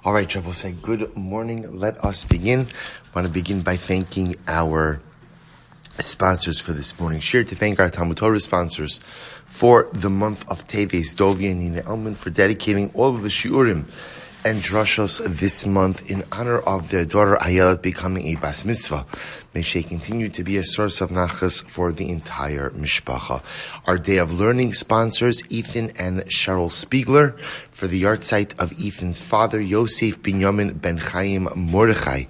All right, Shabbos, say good morning. Let us begin. I want to begin by thanking our sponsors for this morning's shir, to thank our Talmud Torah sponsors for the month of Teves, Dovi and Nina Elman, for dedicating all of the shiurim and drashos this month in honor of their daughter Ayelet becoming a bas mitzvah. May she continue to be a source of nachas for the entire mishpacha. Our day of learning sponsors, Ethan and Cheryl Spiegler, for the yahrzeit of Ethan's father, Yosef Binyamin Ben Chaim Mordechai.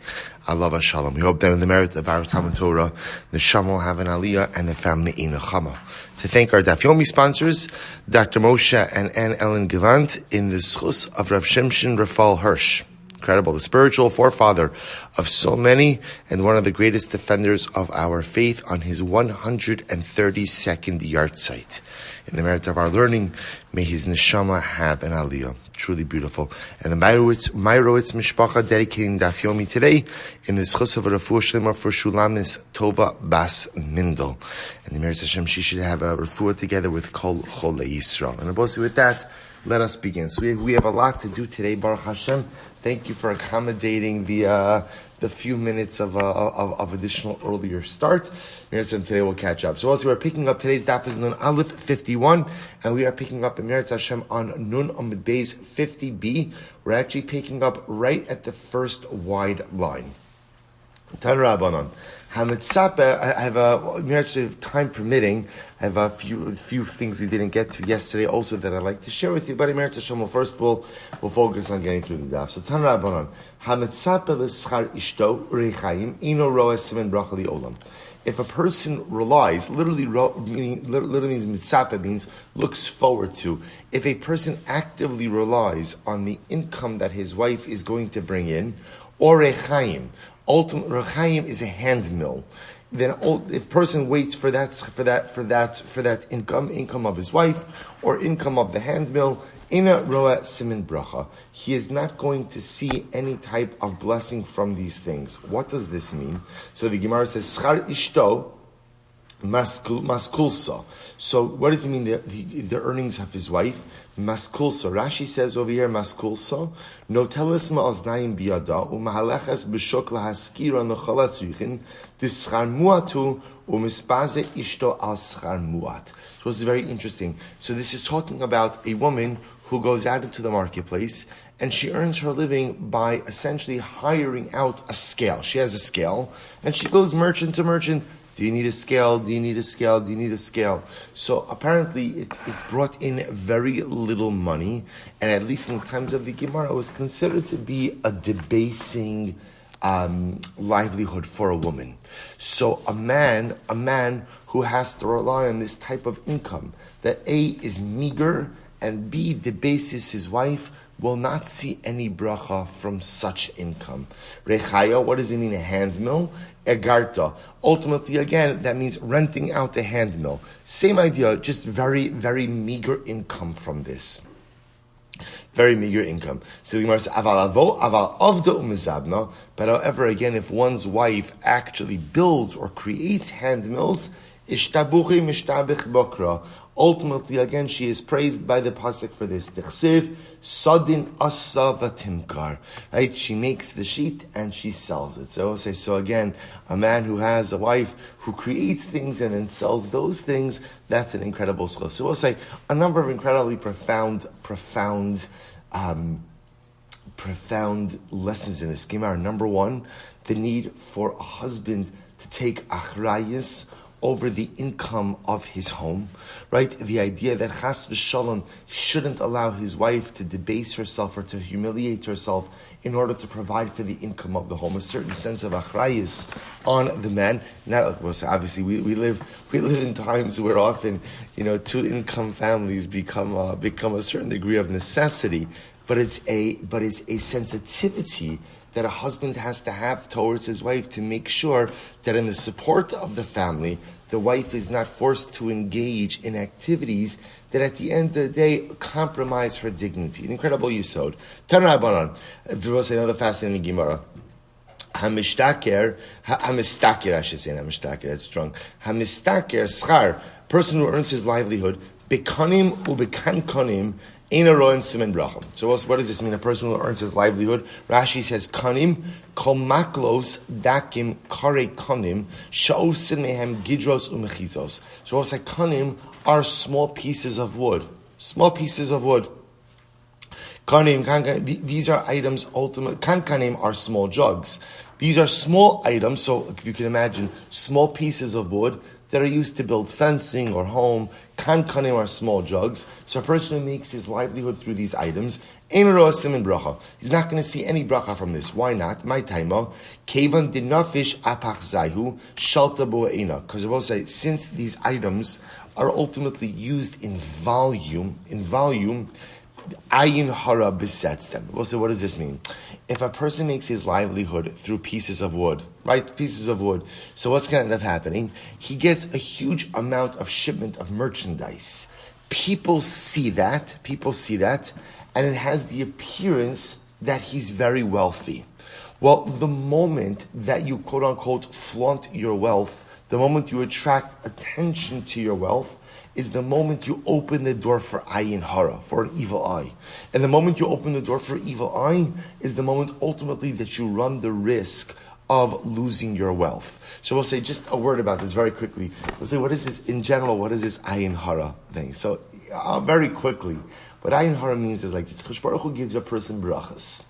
Alav Shalom. We hope that in the merit of our Talmud Torah, the Neshama will have an aliyah and the family in a chama. To thank our Daf Yomi sponsors, Dr. Moshe and Ann Ellen Gevant, in the schus of Rav Shimshon Rafal Hirsch. Incredible, the spiritual forefather of so many and one of the greatest defenders of our faith on his 132nd yahrzeit. In the merit of our learning, may his neshama have an aliyah. Truly beautiful. And the Meirowitz Mishpacha dedicating Daf Yomi today in the schus of Refuah Shlema for Shulamis Tova Bas Mindel. And the merit Hashem, she should have a refuah together with Kol Cholei Yisrael. And obviously with that, let us begin. So we have a lot to do today, Baruch Hashem. Thank you for accommodating the few minutes of additional earlier start. Today we'll catch up. So also we're picking up today's daf is Nun Aleph 51, and we are picking up in Meretz Hashem on Nun Amud Beis 50b. We're actually picking up right at the first wide line. Tan Rabbanon. I have time permitting, I have a few things we didn't get to yesterday also that I'd like to share with you. But in Meretz Hashem, first we'll focus on getting through the daf. So Tan Rabbanon. Hametzape l'schar ishto rechaim ino roa simen bracha li'olam. If a person relies, literally means mitzape means looks forward to. If a person actively relies on the income that his wife is going to bring in, or rechaim, ultimately rechaim is a hand mill. Then if person waits for that income of his wife or income of the hand mill, ina roa simin bracha, he is not going to see any type of blessing from these things. What does this mean? So the Gemara says, schar ishto maskulsa. So what does it mean, the earnings of his wife? Maskulsa. Rashi says over here, maskulsa, notelis ma'aznayim biyada, u'mahalechas b'shok lahaskira nochalat zuychin, dischar muatu, u'mispaze ishto al schar muat. So this is very interesting. So this is talking about a woman who goes out into the marketplace and she earns her living by essentially hiring out a scale. She has a scale and she goes merchant to merchant. Do you need a scale? Do you need a scale? Do you need a scale? So apparently it brought in very little money, and at least in the times of the Gemara, it was considered to be a debasing livelihood for a woman. So a man who has to rely on this type of income, that A, is meager, and B, debases his wife, will not see any bracha from such income. Rechaya, what does it mean, a hand mill? Egarta. Ultimately, again, that means renting out the hand mill. Same idea, just very, very meager income from this. Very meager income. So the Gemara says, aval avda umizabna. But however, again, if one's wife actually builds or creates hand mills, ishtabuchi mishtabich bokra. Ultimately, again, she is praised by the pasuk for this. Tichsiv sadin asa vatimkar. Right? She makes the sheet and she sells it. So I will say, so again, a man who has a wife who creates things and then sells those things, that's an incredible skill. So we'll say a number of incredibly profound lessons in this Gemara. Number one, the need for a husband to take achrayus over the income of his home, right? The idea that chas v'shalom shouldn't allow his wife to debase herself or to humiliate herself in order to provide for the income of the home. A certain sense of achrayus on the man. Not well, so obviously we live in times where often, two income families become a certain degree of necessity, but it's a sensitivity that a husband has to have towards his wife to make sure that in the support of the family, the wife is not forced to engage in activities that at the end of the day compromise her dignity. An incredible yisod. Tan Rabbanon. If you will say another fascinating Gemara. Hamistaker, I should say, not mishtaker, that's strong. Hamistaker, schar, person who earns his livelihood, bekanim ubekankonim, Eina roin simen bracha. So what does this mean? A person who earns his livelihood. Rashi says, kanim kol maklos dakim kare kanim sha'osin mehem gidros umechitos. So what's like kanim are small pieces of wood. Small pieces of wood. Kanim, these are items, kankanim are small jugs. These are small items, so if you can imagine, small pieces of wood that are used to build fencing or home. Kankanim are small jugs. So a person who makes his livelihood through these items, he's not going to see any bracha from this. Why not? My taimo, kevan dinafish apach zayhu shalta bu'eina. Because I will say, since these items are ultimately used in volume, ayin hara besets them. We'll say, what does this mean? If a person makes his livelihood through pieces of wood, right? Pieces of wood. So what's going to end up happening? He gets a huge amount of shipment of merchandise. People see that, and it has the appearance that he's very wealthy. Well, the moment that you quote unquote flaunt your wealth, the moment you attract attention to your wealth, is the moment you open the door for ayin hara, for an evil eye. And the moment you open the door for evil eye is the moment ultimately that you run the risk of losing your wealth. So we'll say just a word about this very quickly. We'll say, what is this, in general, what is this ayin hara thing? So very quickly, what ayin hara means is like this. Chosh Baruch Hu gives a person brachas.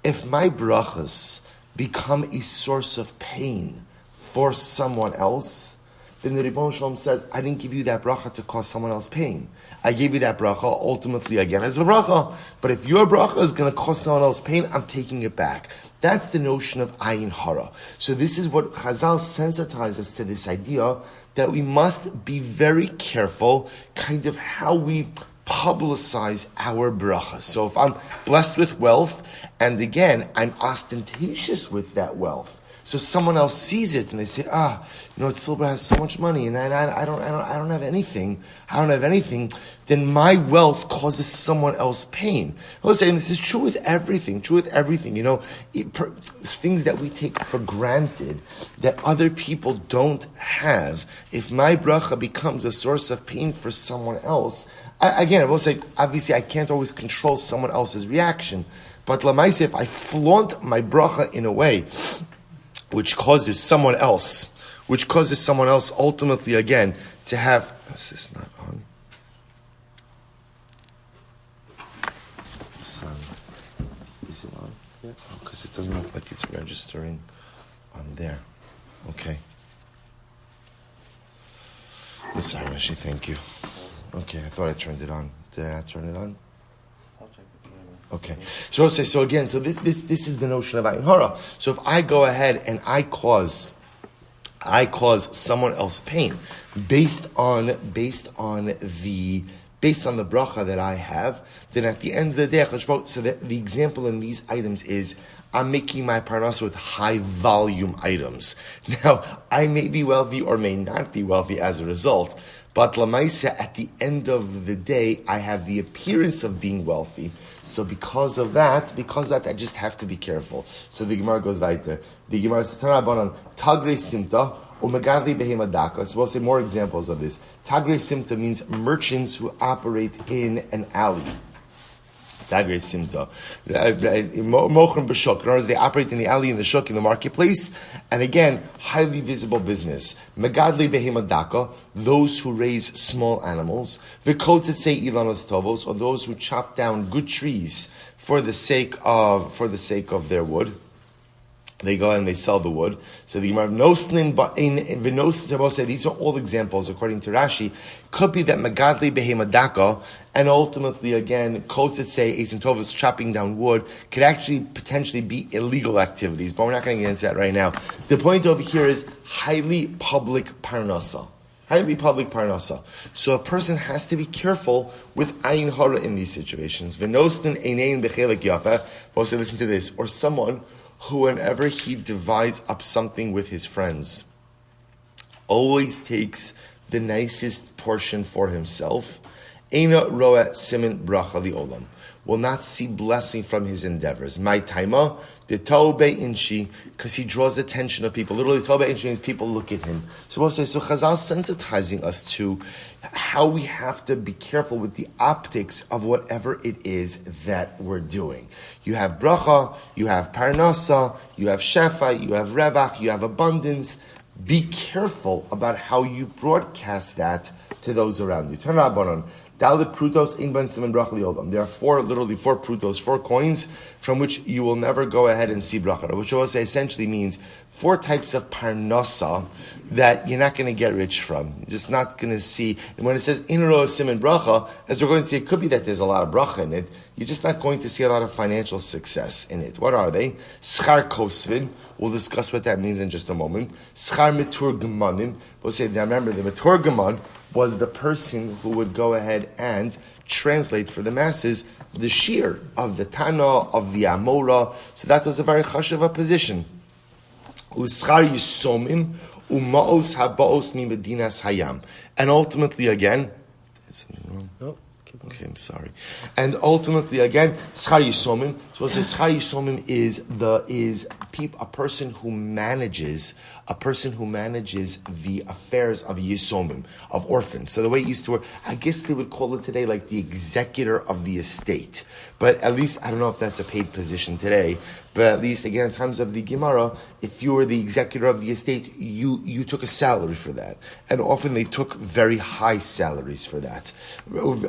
If my brachas become a source of pain for someone else, then the Ribbon Shalom says, I didn't give you that bracha to cause someone else pain. I gave you that bracha ultimately again as a bracha. But if your bracha is going to cause someone else pain, I'm taking it back. That's the notion of ayin hara. So this is what Chazal sensitizes us to this idea that we must be very careful kind of how we publicize our bracha. So if I'm blessed with wealth, and again, I'm ostentatious with that wealth, so someone else sees it and they say, Silber has so much money and I don't have anything. Then my wealth causes someone else pain. I was saying this is true with everything. Things that we take for granted that other people don't have. If my bracha becomes a source of pain for someone else, I will say, obviously I can't always control someone else's reaction. But lamaisa, if I flaunt my bracha in a way which causes someone else ultimately again to have. Is this not on? Is it on? Yeah. Because it doesn't look like it's registering on there. Okay. I'm sorry, Rashi, thank you. Okay, I thought I turned it on. Did I not turn it on? Okay, so I'll say, this is the notion of ayin hara. So if I go ahead and I cause someone else pain based on the bracha that I have, then at the end of the day, so the example in these items is I'm making my parnasa with high volume items. Now, I may be wealthy or may not be wealthy as a result, but lamaisa, at the end of the day, I have the appearance of being wealthy. So because of that, I just have to be careful. So the Gemara goes weiter. The Gemara says, Tagre Simta, Umegadli Behemadaka. So we'll say more examples of this. Tagre Simta means merchants who operate in an alley. Tagre Simta. Mochrim b'shuk. In other words, they operate in the alley, in the shuk, in the marketplace. And again, highly visible business. Megadli behemadaka, those who raise small animals. V'kotetze ilanos tovos, or those who chop down good trees for the sake of their wood. They go and they sell the wood. So the Gemara these are all examples according to Rashi. Could be that Magadli Behemadaka, and ultimately again, Kotzitse, Esim Tovas, chopping down wood, could actually potentially be illegal activities, but we're not going to get into that right now. The point over here is highly public parnasa. Highly public parnasa. So a person has to be careful with ayin hara in these situations. V'nostin einein b'chelek yafa. Also listen to this. Or someone who, whenever he divides up something with his friends, always takes the nicest portion for himself. Eina roa simin bracha li olam. will not see blessing from his endeavors. My taima, the tobe inshi, because he draws the attention of people. Literally, tobe inshi means people look at him. So Chazal sensitizing us to how we have to be careful with the optics of whatever it is that we're doing. You have bracha, you have parnasa, you have shefa, you have revach, you have abundance. Be careful about how you broadcast that to those around you. Turn Rabbanon. Dalit prutos in ben siman bracha liodam. There are literally four prutos, 4 coins, from which you will never go ahead and see bracha. Which I will say essentially means 4 types of parnasa that you're not going to get rich from. You're just not going to see. And when it says in ro siman bracha, as we're going to see, it could be that there's a lot of bracha in it. You're just not going to see a lot of financial success in it. What are they? Schar kosvin. We'll discuss what that means in just a moment. Schar meturgemanim. We'll say, now remember, the meturgeman was the person who would go ahead and translate for the masses the shir of the Tana, of the Amora. So that was a very chashuv position. Uschar yisomim umaos habaos mi medinas hayam. And ultimately again, is something wrong? No. Okay, I'm sorry. And ultimately, again, schar yisomim. So we'll say schar yisomim is a person who manages the affairs of yisomim, of orphans. So the way it used to work, I guess they would call it today like the executor of the estate. But at least, I don't know if that's a paid position today, but at least, again, in times of the Gemara, if you were the executor of the estate, you took a salary for that. And often they took very high salaries for that. And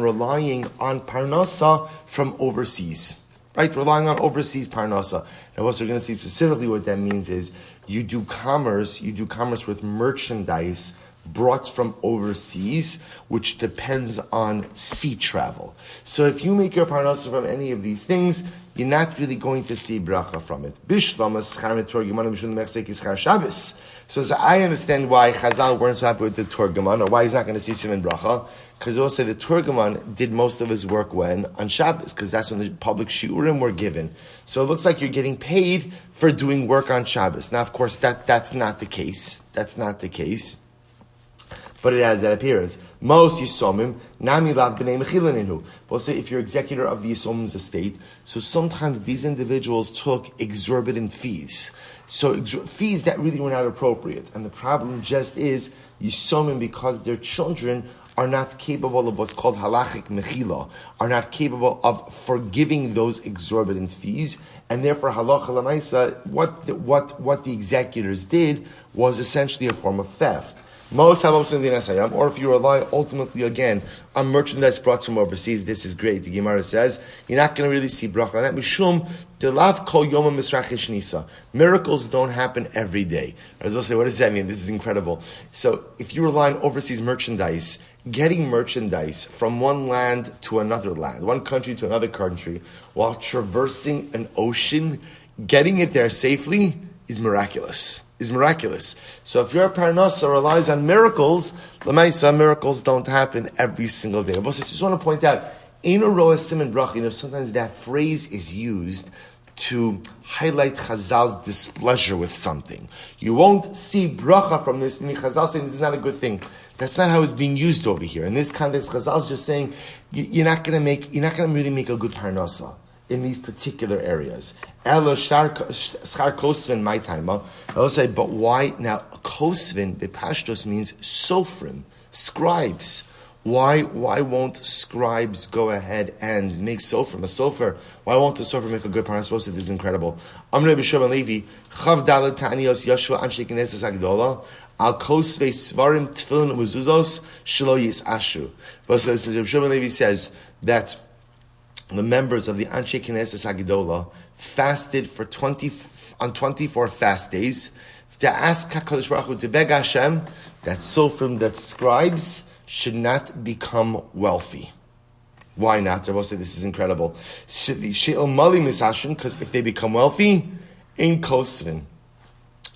relying on parnasa from overseas. Right? Relying on overseas parnasa. Now what we're going to see specifically what that means is you do commerce with merchandise brought from overseas, which depends on sea travel. So if you make your parnasa from any of these things, you're not really going to see bracha from it. So I understand why Chazal weren't so happy with the Turgaman, or why he's not going to see Siman Bracha, because also the Turgaman did most of his work when? On Shabbos, because that's when the public shiurim were given. So it looks like you're getting paid for doing work on Shabbos. Now, of course, that's not the case. That's not the case. But it has that appearance. Most Yisomim, Nami Lav B'nei Mechilaninu. We'll say if you're executor of the Yisomim's estate, so sometimes these individuals took exorbitant fees. So fees that really were not appropriate. And the problem just is, Yisomim, because their children are not capable of what's called halachic mechila, are not capable of forgiving those exorbitant fees, and therefore halacha l'maisa, what the executors did was essentially a form of theft. Or if you rely ultimately again on merchandise brought from overseas, this is great. The Gemara says you're not going to really see bracha on that. Mishum delav kol yom misrachish nisa. Miracles don't happen every day. As I say, what does that mean? This is incredible. So if you rely on overseas merchandise, getting merchandise from one land to another land, one country to another country, while traversing an ocean, getting it there safely is miraculous. So if your parnasa relies on miracles, l'maisa, miracles don't happen every single day. I just want to point out, Eino roa siman bracha, sometimes that phrase is used to highlight Chazal's displeasure with something. You won't see bracha from this, meaning Chazal saying this is not a good thing. That's not how it's being used over here. In this context, Chazal's just saying you're not going to really make a good parnasa in these particular areas. Elo schar kosvin my time. I will say, but why now? Kosvin bepashtos means sofrim, scribes. Why won't scribes go ahead and make sofrim a sofer? Why won't the sofer make a good parnasa? This is incredible. Amrei b'Shimon Levi chav dalet ta'anios yashva anshe knesses agdola al kosvei svarim tefillin umezuzos shelo yisashu. But Shimon Levi says that the members of the Anshe Knesses Hagedola fasted on 24 fast days to ask HaKadosh Baruch Hu to beg Hashem that sofrim, that scribes, should not become wealthy. Why not? I will say this is incredible. Because if they become wealthy, in Kosvin,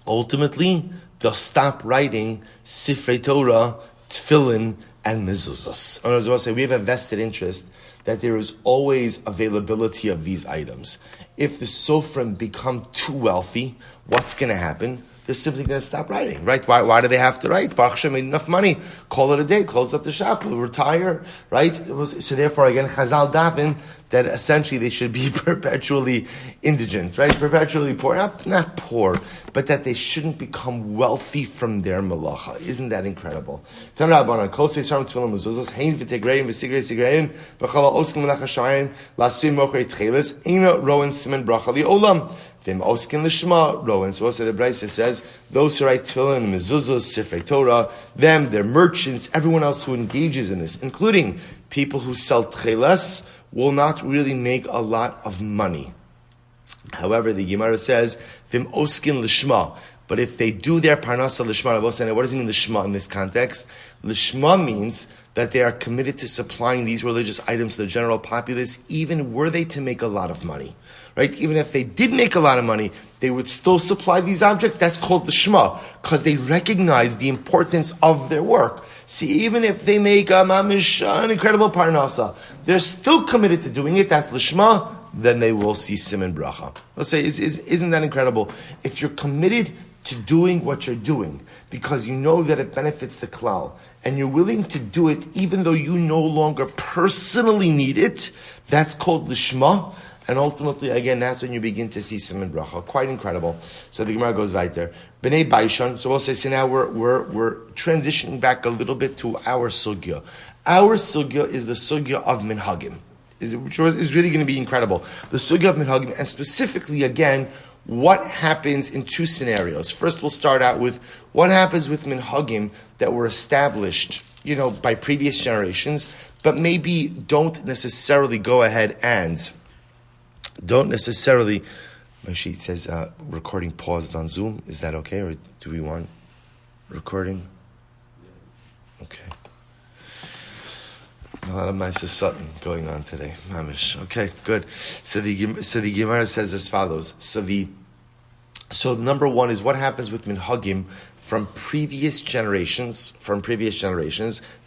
ultimately they'll stop writing Sifrei Torah, Tefillin, and Mezuzos. I will say we have a vested interest that there is always availability of these items. If the sofrim become too wealthy, what's going to happen? they're simply going to stop writing, right? Why do they have to write? Baruch Hashem made enough money. Call it a day. Close up the shop. Retire, right? So therefore, again, Chazal daven that essentially they should be perpetually indigent, right? Perpetually poor. Not poor, but that they shouldn't become wealthy from their malacha. Isn't that incredible? Vim oskin lishma rowan. So also the Brisa says those who write tefillin, mezuzos, sifrei Torah, them, their merchants, everyone else who engages in this, including people who sell tchelas, will not really make a lot of money. However, the Gemara says vim oskin lishma. But if they do their parnasa lishma, what does it mean lishma in this context? Lishma means that they are committed to supplying these religious items to the general populace, even were they to make a lot of money. Right? Even if they did make a lot of money, they would still supply these objects. That's called the Shema, because they recognize the importance of their work. See, even if they make an incredible parnasa, they're still committed to doing it. That's the Shema. Then they will see siman bracha. Let's say, isn't that incredible? If you're committed to doing what you're doing, because you know that it benefits the klal, and you're willing to do it even though you no longer personally need it, that's called the Shema. And ultimately, again, that's when you begin to see siman bracha. Quite incredible. So the Gemara goes right there. Bnei Baishan. So we'll say, so now we're transitioning back a little bit to our sugya. Our sugya is the sugya of minhagim, which is really going to be incredible. The sugya of minhagim, and specifically, again, what happens in two scenarios. First, we'll start out with what happens with minhagim that were established, by previous generations, but maybe don't necessarily go ahead and my sheet says recording paused on Zoom. Is that okay, or do we want recording? Okay. A lot of Maisa Sutton going on today. Mamish. Okay, good. So the Gemara says as follows. So number one is what happens with minhagim from previous generations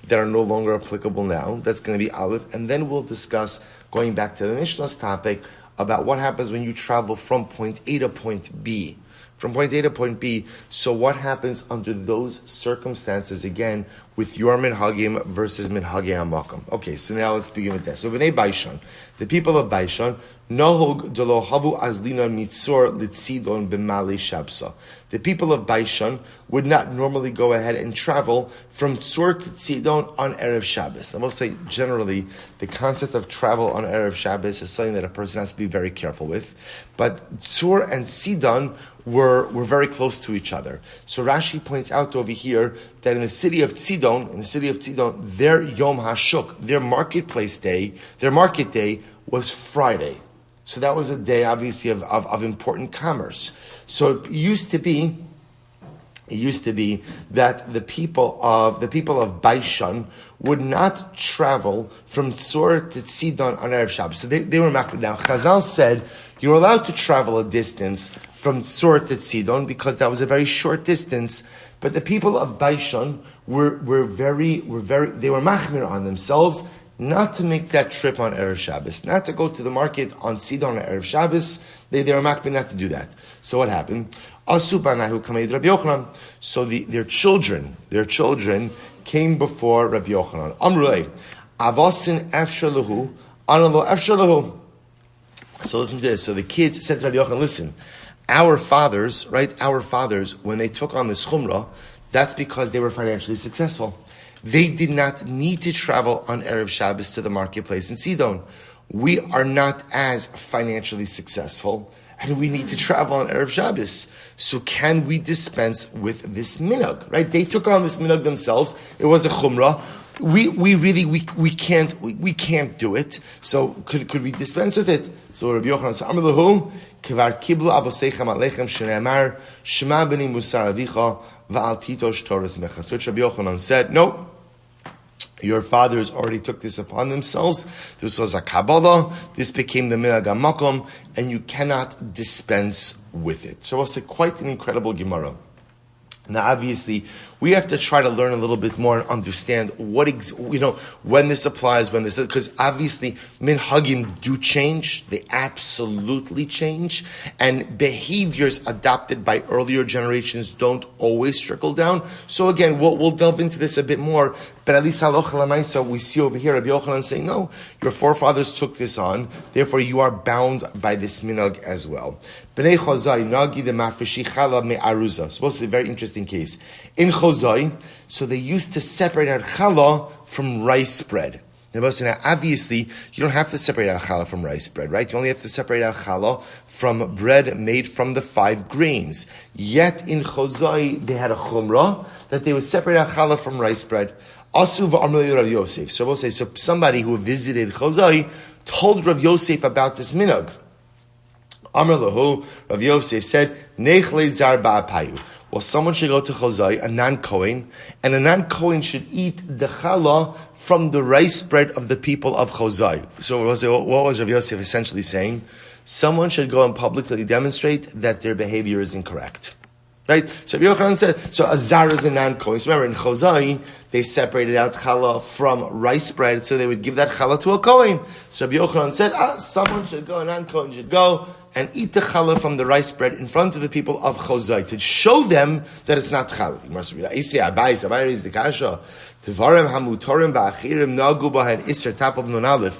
that are no longer applicable now. That's going to be Aleph, and then we'll discuss, going back to the Mishnah's topic, about what happens when you travel from point A to point B. From point A to point B, so what happens under those circumstances, again, with your minhagim versus minhagei hamakam. Okay, so now let's begin with that. So Bnei Baishan, the people of Baishan, nohog delo havu azlina mitzor litzidon b'malei shabsa. The people of Baishan would not normally go ahead and travel from Tzor to Tzidon on Erev Shabbos. I will say, generally, the concept of travel on Erev Shabbos is something that a person has to be very careful with. But Tzor and Tzidon were very close to each other. So Rashi points out over here that in the city of Tzidon, their Yom HaShuk, their market day was Friday. So that was a day, obviously, of important commerce. So it used to be that the people of Baishan would not travel from Tzor to Tzidon on Erev Shabbos. So they were makbid. Now Chazal said you're allowed to travel a distance from Tzor to Tzidon because that was a very short distance. But the people of Baishan were very they were machmir on themselves not to make that trip on Erev Shabbos, not to go to the market on Sidon on Erev Shabbos. They were makbid not to do that. So what happened? Asu banahu kameid Rabbi Yochanan. So their children came before Rabbi Yochanan. Amrulei avasin efshalahu analo efshalahu. So listen to this. So the kids said to Rabbi Yochanan, listen, our fathers, when they took on this chumrah, that's because they were financially successful. They did not need to travel on Erev Shabbos to the marketplace in Sidon. We are not as financially successful, and we need to travel on Erev Shabbos. So can we dispense with this minhag? Right? They took on this minhag themselves. It was a chumrah. We can't do it. So could we dispense with it? So Rabbi Yochanan said, Amar lahu, Kvar kiblu avoseichem alechem shene'amar Shema b'ni musar avicha va'al titosh Torahs mecha. To which Rabbi Yochanan said, no, your fathers already took this upon themselves. This was a Kabbalah. This became the minhag hamakom, and you cannot dispense with it. So I'll say quite an incredible Gemara. Now, obviously, we have to try to learn a little bit more and understand when this applies, because obviously minhagim do change, they absolutely change, and behaviors adopted by earlier generations don't always trickle down. So again, we'll delve into this a bit more, but at least halacha l'maisa, we see over here Rabbi Yochanan saying, no, your forefathers took this on, therefore you are bound by this minhag as well. Bnei Chozai nagi de mafreshi chala me'aruza. Supposed to be a very interesting case. In Chozai, so they used to separate out challah from rice bread. Now, obviously, you don't have to separate out challah from rice bread, right? You only have to separate out challah from bread made from the 5 grains. Yet in Chozai, they had a chumrah that they would separate out challah from rice bread. Asu v'amrei Rav Yosef. So we'll say, so somebody who visited Chozai told Rav Yosef about this minhag. Amar lahu, Rav Yosef said, Nechle zar ba'apayu. Well, someone should go to Chozai, a non-Kohen, and a non-Kohen should eat the challah from the rice bread of the people of Chozai. So what was Rav Yosef essentially saying? Someone should go and publicly demonstrate that their behavior is incorrect. Right? So Rabbi Yochanan said, so a zar is a non-Kohen. So remember, in Chozai, they separated out challah from rice bread, so they would give that challah to a Kohen. So Rabbi Yochanan said, someone should go, a non-Kohen should go and eat the challah from the rice bread in front of the people of Chozai to show them that it's not challah. You must read that. Abai is the kasha. Tvarim hamutorim va'achirim nagu b'han iser top of nun aleph.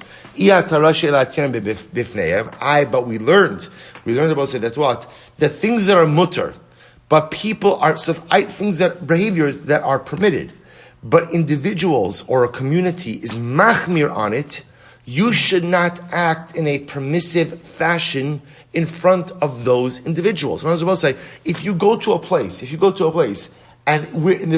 But we learned about say that's what? The things that are mutter, but people are behaviors that are permitted, but individuals or a community is machmir on it. You should not act in a permissive fashion in front of those individuals. I was about to say, if you go to a place, and we're in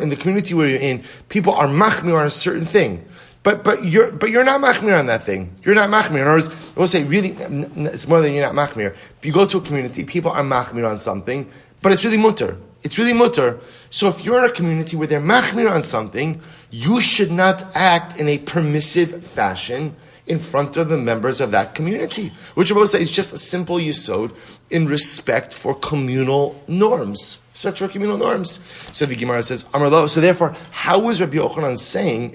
the community where you're in, people are machmir on a certain thing, but you're not machmir on that thing. You're not machmir. In other words, we'll say really, it's more than you're not machmir. You go to a community, people are machmir on something, but it's really mutter. It's really mutter. So if you're in a community where they're machmir on something, you should not act in a permissive fashion in front of the members of that community, which I will say is just a simple yesod in respect for communal norms. So the Gemara says, Amar, so therefore, how is Rabbi Yochanan saying,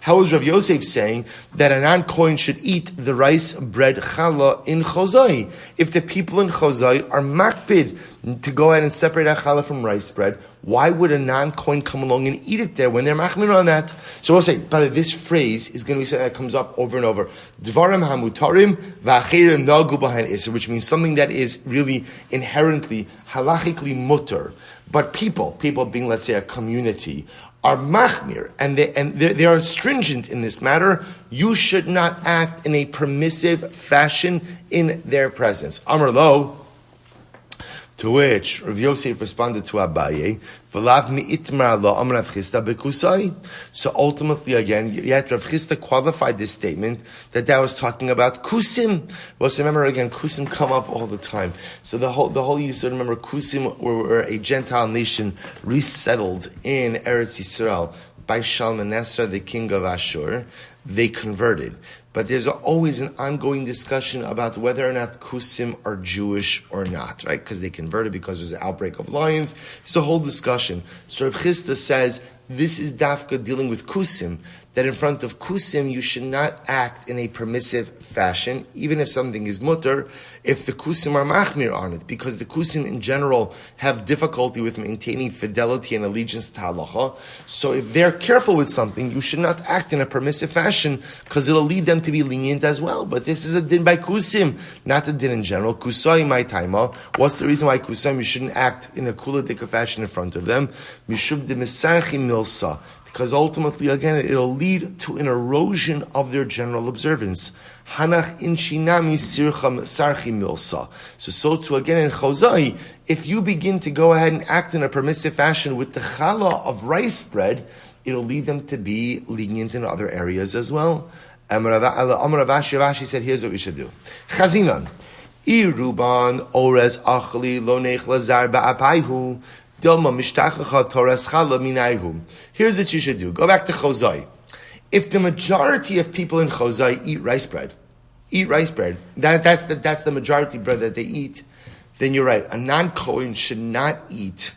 how is Rav Yosef saying that a non-Kohen should eat the rice bread challah in Chozai? If the people in Chozai are makpid to go ahead and separate out challah from rice bread, why would a non-Kohen come along and eat it there when they're machmir on that? So we'll say, but this phrase is going to be something that comes up over and over. Dvarim hamutarim v'achirim nagu b'han iser, which means something that is really inherently, halachically mutter. But people being, let's say, a community, are machmir, and they are stringent in this matter. You should not act in a permissive fashion in their presence. Amar lo. To which Rav Yosef responded to Abaye, "V'lav mi'itmar lo amar Rav Chisda bekusai." So ultimately, again, yet Rav Chisda qualified this statement that was talking about kusim. Well, so remember again, kusim come up all the time. So the whole you should remember, kusim were a Gentile nation resettled in Eretz Yisrael by Shalmaneser, the king of Ashur. They converted. But there's always an ongoing discussion about whether or not Kusim are Jewish or not, right? Because they converted because there's an outbreak of lions. It's a whole discussion. So Rav Chisda says, this is dafka dealing with Kusim, that in front of Kusim you should not act in a permissive fashion, even if something is mutter, if the Kusim are machmir on it, because the Kusim in general have difficulty with maintaining fidelity and allegiance to halacha. So if they're careful with something, you should not act in a permissive fashion, because it'll lead them to be lenient as well. But this is a din by Kusim, not a din in general. Kusai my taima. What's the reason why Kusim you shouldn't act in a kuladik fashion in front of them? Mishub de misarchi milsa. Because ultimately, again, it'll lead to an erosion of their general observance. Hanach inshinami sircham sarchi milsa. So too, again, in Chozai, if you begin to go ahead and act in a permissive fashion with the challah of rice bread, it'll lead them to be lenient in other areas as well. Amar Ravashi said, here's what we should do. Chazinan. Iruban orez achli lo nech lazar ba'apayhu. Here's what you should do. Go back to Chozai. If the majority of people in Chozai eat rice bread, that's the majority bread that they eat, then you're right. A non-Kohen should not eat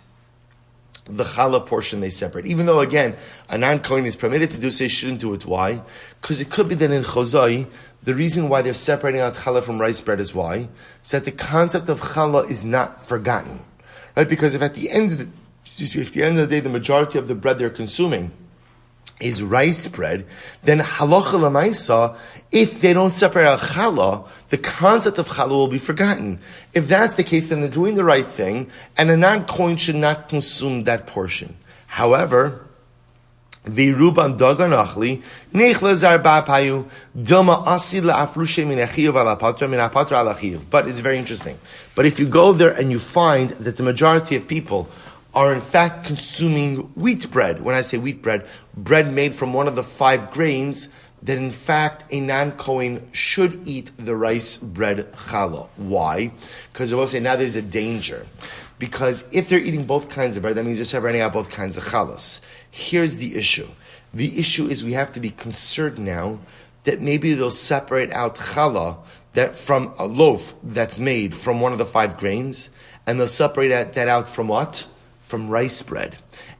the challah portion they separate. Even though, again, a non-Kohen is permitted to do so, he shouldn't do it. Why? Because it could be that in Chozai, the reason why they're separating out challah from rice bread is why? So that the concept of challah is not forgotten. Right? Because if at the end of the day, the majority of the bread they're consuming is rice bread, then halacha l'maisa, if they don't separate out challah, the concept of challah will be forgotten. If that's the case, then they're doing the right thing, and a non-Kohen should not consume that portion. However, v'ruban daganachli nechla zarba payu dilma asi la'afrushe min achiyav ala patra min apatra ala achiyav. But it's very interesting. But if you go there and you find that the majority of people are in fact consuming wheat bread. When I say wheat bread, bread made from one of the 5 grains, that in fact a non-Kohen should eat the rice bread challah. Why? Because they will say now there's a danger. Because if they're eating both kinds of bread, that means they're separating out both kinds of challahs. Here's the issue. The issue is we have to be concerned now that maybe they'll separate out challah that from a loaf that's made from one of the 5 grains, and they'll separate that out from what? From rice bread.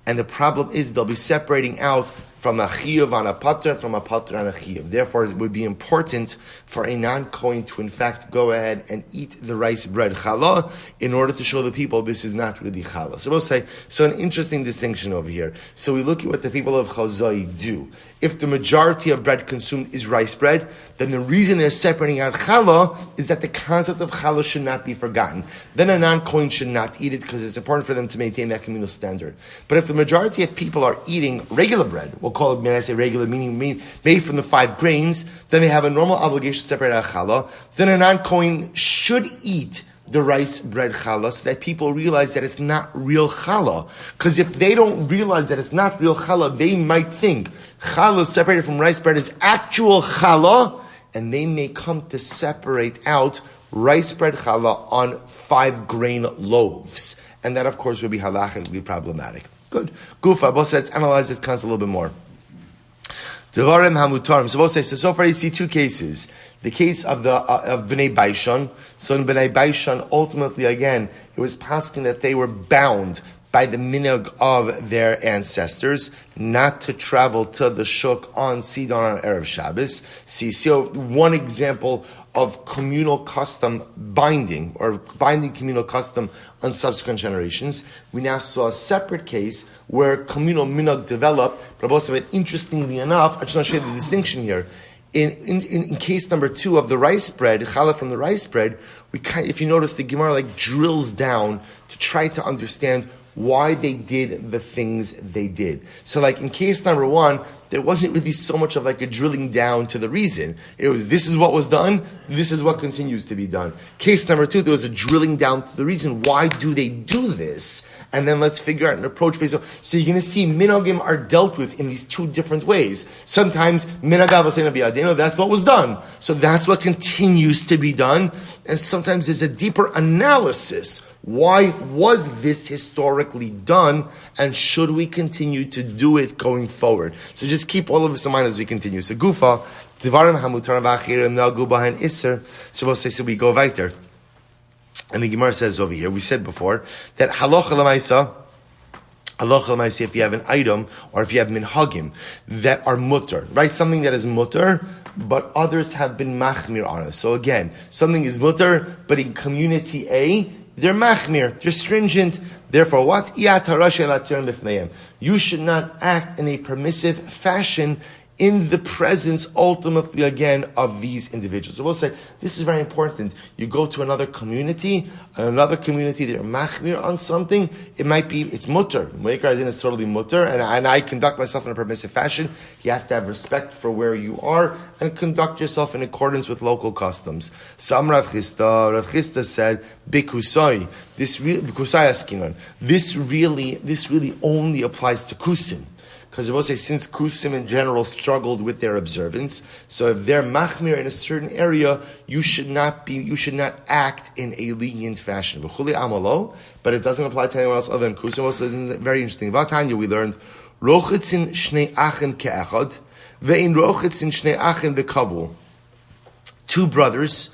And the problem is they'll be separating out from a chiyuv on a patra, from a patra on a chiyuv. Therefore, it would be important for a non-Kohen to in fact go ahead and eat the rice bread challah in order to show the people this is not really challah. So we'll say, so an interesting distinction over here. So we look at what the people of Chazai do. If the majority of bread consumed is rice bread, then the reason they're separating out challah is that the concept of challah should not be forgotten. Then a non-Kohen should not eat it because it's important for them to maintain that communal standard. But if the majority of people are eating regular bread, we'll call it, when I say regular, meaning made from the 5 grains, then they have a normal obligation to separate out challah. Then a non-Kohen should eat the rice bread challah so that people realize that it's not real challah. Because if they don't realize that it's not real challah, they might think challah separated from rice bread is actual challah, and they may come to separate out rice bread challah on 5 grain loaves. And that, of course, would be halachically problematic. Good. Gufa, both let's analyze this concept a little bit more. Devarim hamutarim. So far you see 2 cases. The case of Bnei Baishon. So in Bnei Baishon, ultimately again, it was paskin that they were bound by the minhag of their ancestors not to travel to the shuk on Sidon on Erev Shabbos. So one example of communal custom binding communal custom on subsequent generations. We now saw a separate case where communal minhag developed, but also interestingly enough, I just want to show you the distinction here. In case number 2 of the rice bread, challah from the rice bread, if you notice, the Gemara drills down to try to understand why they did the things they did. So in case number 1, there wasn't really so much of a drilling down to the reason. It was, this is what was done, this is what continues to be done. Case number 2, there was a drilling down to the reason. Why do they do this? And then let's figure out an approach based on. So you're going to see minhagim are dealt with in these 2 different ways. Sometimes minhagav v'seina biyadenu, that's what was done. So that's what continues to be done. And sometimes there's a deeper analysis. Why was this historically done, and should we continue to do it going forward? So just keep all of this in mind as we continue. So Gufa, Devarim Hamutarim V'Achirim Nagu Bahen Isser. So we go weiter. And the Gemara says over here, we said before, that halacha l'maisa, if you have an item, or if you have minhagim, that are mutter, right? Something that is mutter, but others have been machmir on it. So again, something is mutter, but in community A, they're machmir, they're stringent. Therefore, what? You should not act in a permissive fashion in the presence, ultimately, again, of these individuals. So we'll say, this is very important. You go to another community, they're machmir on something, it might be, it's mutter. Meikar Adin is totally mutter, and I conduct myself in a permissive fashion. You have to have respect for where you are, and conduct yourself in accordance with local customs. Some Rav Chisda said, Bikusai, this really only applies to kusim. Because I will say, since Kusim in general struggled with their observance, so if they're machmir in a certain area, you should not act in a lenient fashion. But it doesn't apply to anyone else other than Kusim. Also, this is very interesting. Vatanya, we learned, Rochitzin shnei achen ke'echad, ve'in rochitzin shnei achen be'kabul. Two brothers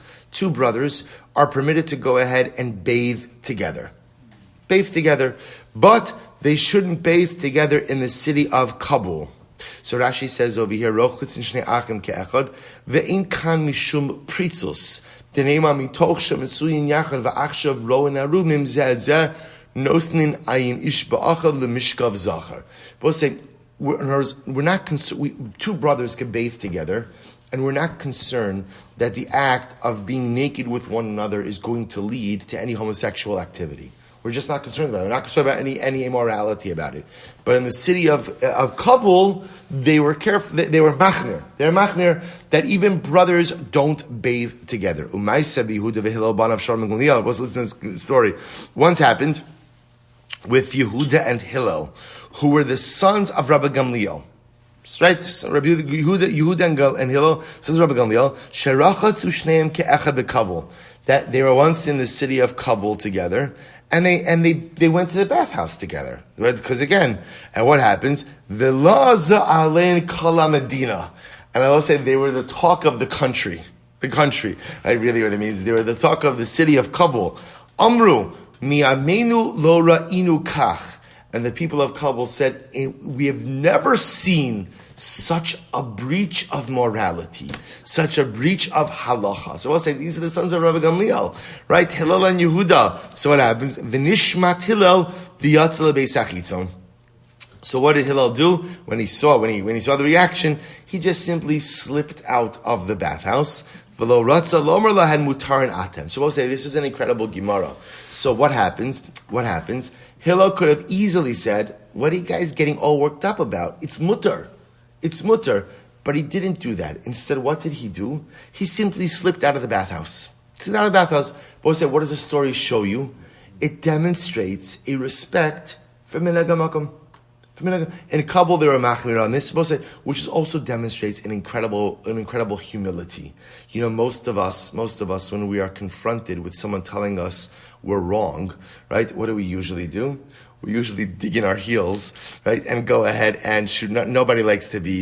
are permitted to go ahead and bathe together. But they shouldn't bathe together in the city of Kabul. So Rashi says over here, Rochutz in Shnei Achim ke'echad, ve'in kan mishum pritzus, denema mitoch shemetzuyin yachad va'achshav ro'en arumim zeh nosnin ayin ish ba'achad lemishkav zachar. Both say, we're not concerned, two brothers can bathe together, and we're not concerned that the act of being naked with one another is going to lead to any homosexual activity. We're just not concerned about it. We're not concerned about any immorality about it. But in the city of Kabul, they were careful. They were machmir. They're machmir that even brothers don't bathe together. Umayse b'Yehuda v'Hillel banav Shalom and Gamliel. Let's listen to this story. Once happened with Yehuda and Hillel, who were the sons of Rabbi Gamliel. Right, Rabbi Yehuda and Hillel, sons of Rabbi Gamliel, sherachatzu shneim ke'echad b'Kabul, that they were once in the city of Kabul together, and they went to the bathhouse together. Because again, and what happens? V'laza alein kala medina, and I will say they were the talk of the country. The country, right? Really, what it means, they were the talk of the city of Kabul. Amru mi'amenu lo ra'inu kach. And the people of Kabul said, we have never seen such a breach of morality, such a breach of halacha. So I'll say, these are the sons of Rabbi Gamliel, right? Hillel and Yehuda. So what happens? V'nishmat Hillel v'yatzal beisachitzon. So what did Hillel do? When he saw the reaction, he just simply slipped out of the bathhouse. V'lo ratza lomer lahen mutarin atem. So we'll say, this is an incredible Gemara. So what happens? Hillel could have easily said, what are you guys getting all worked up about? It's mutter. But he didn't do that. Instead, what did he do? He simply slipped out of the bathhouse. Both said, what does the story show you? It demonstrates a respect for minhag hamakom. In Kabul, there were machmir on this, which also demonstrates an incredible humility. You know, most of us, when we are confronted with someone telling us we're wrong, right? What do we usually do? We usually dig in our heels, right, and go ahead and shoot. Nobody likes to be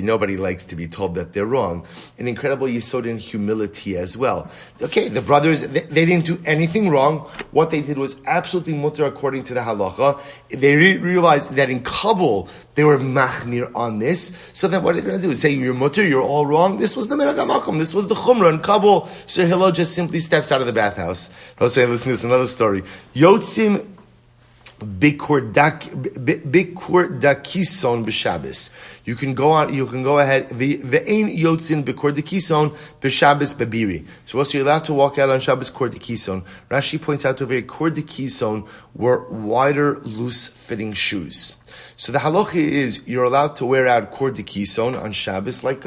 told that they're wrong. An incredible yesod in humility as well. Okay, the brothers, they didn't do anything wrong. What they did was absolutely mutter according to the halacha. They realized that in Kabul they were machmir on this. So then what are they going to do? Say you're mutter, you're all wrong. This was the minhag hamakom. This was the chumrah in Kabul. So Hillel just simply steps out of the bathhouse. I'll say, listen to this, another story. Yotzim Bikur dakison b'Shabbos. You can go ahead. Ve'ein yotzin bikur dakison b'Shabbos bebiri. So also you're allowed to walk out on Shabbos kur dakison. Rashi points out over here, kur dakison were wider, loose-fitting shoes. So the halacha is you're allowed to wear out kur dakison on Shabbos like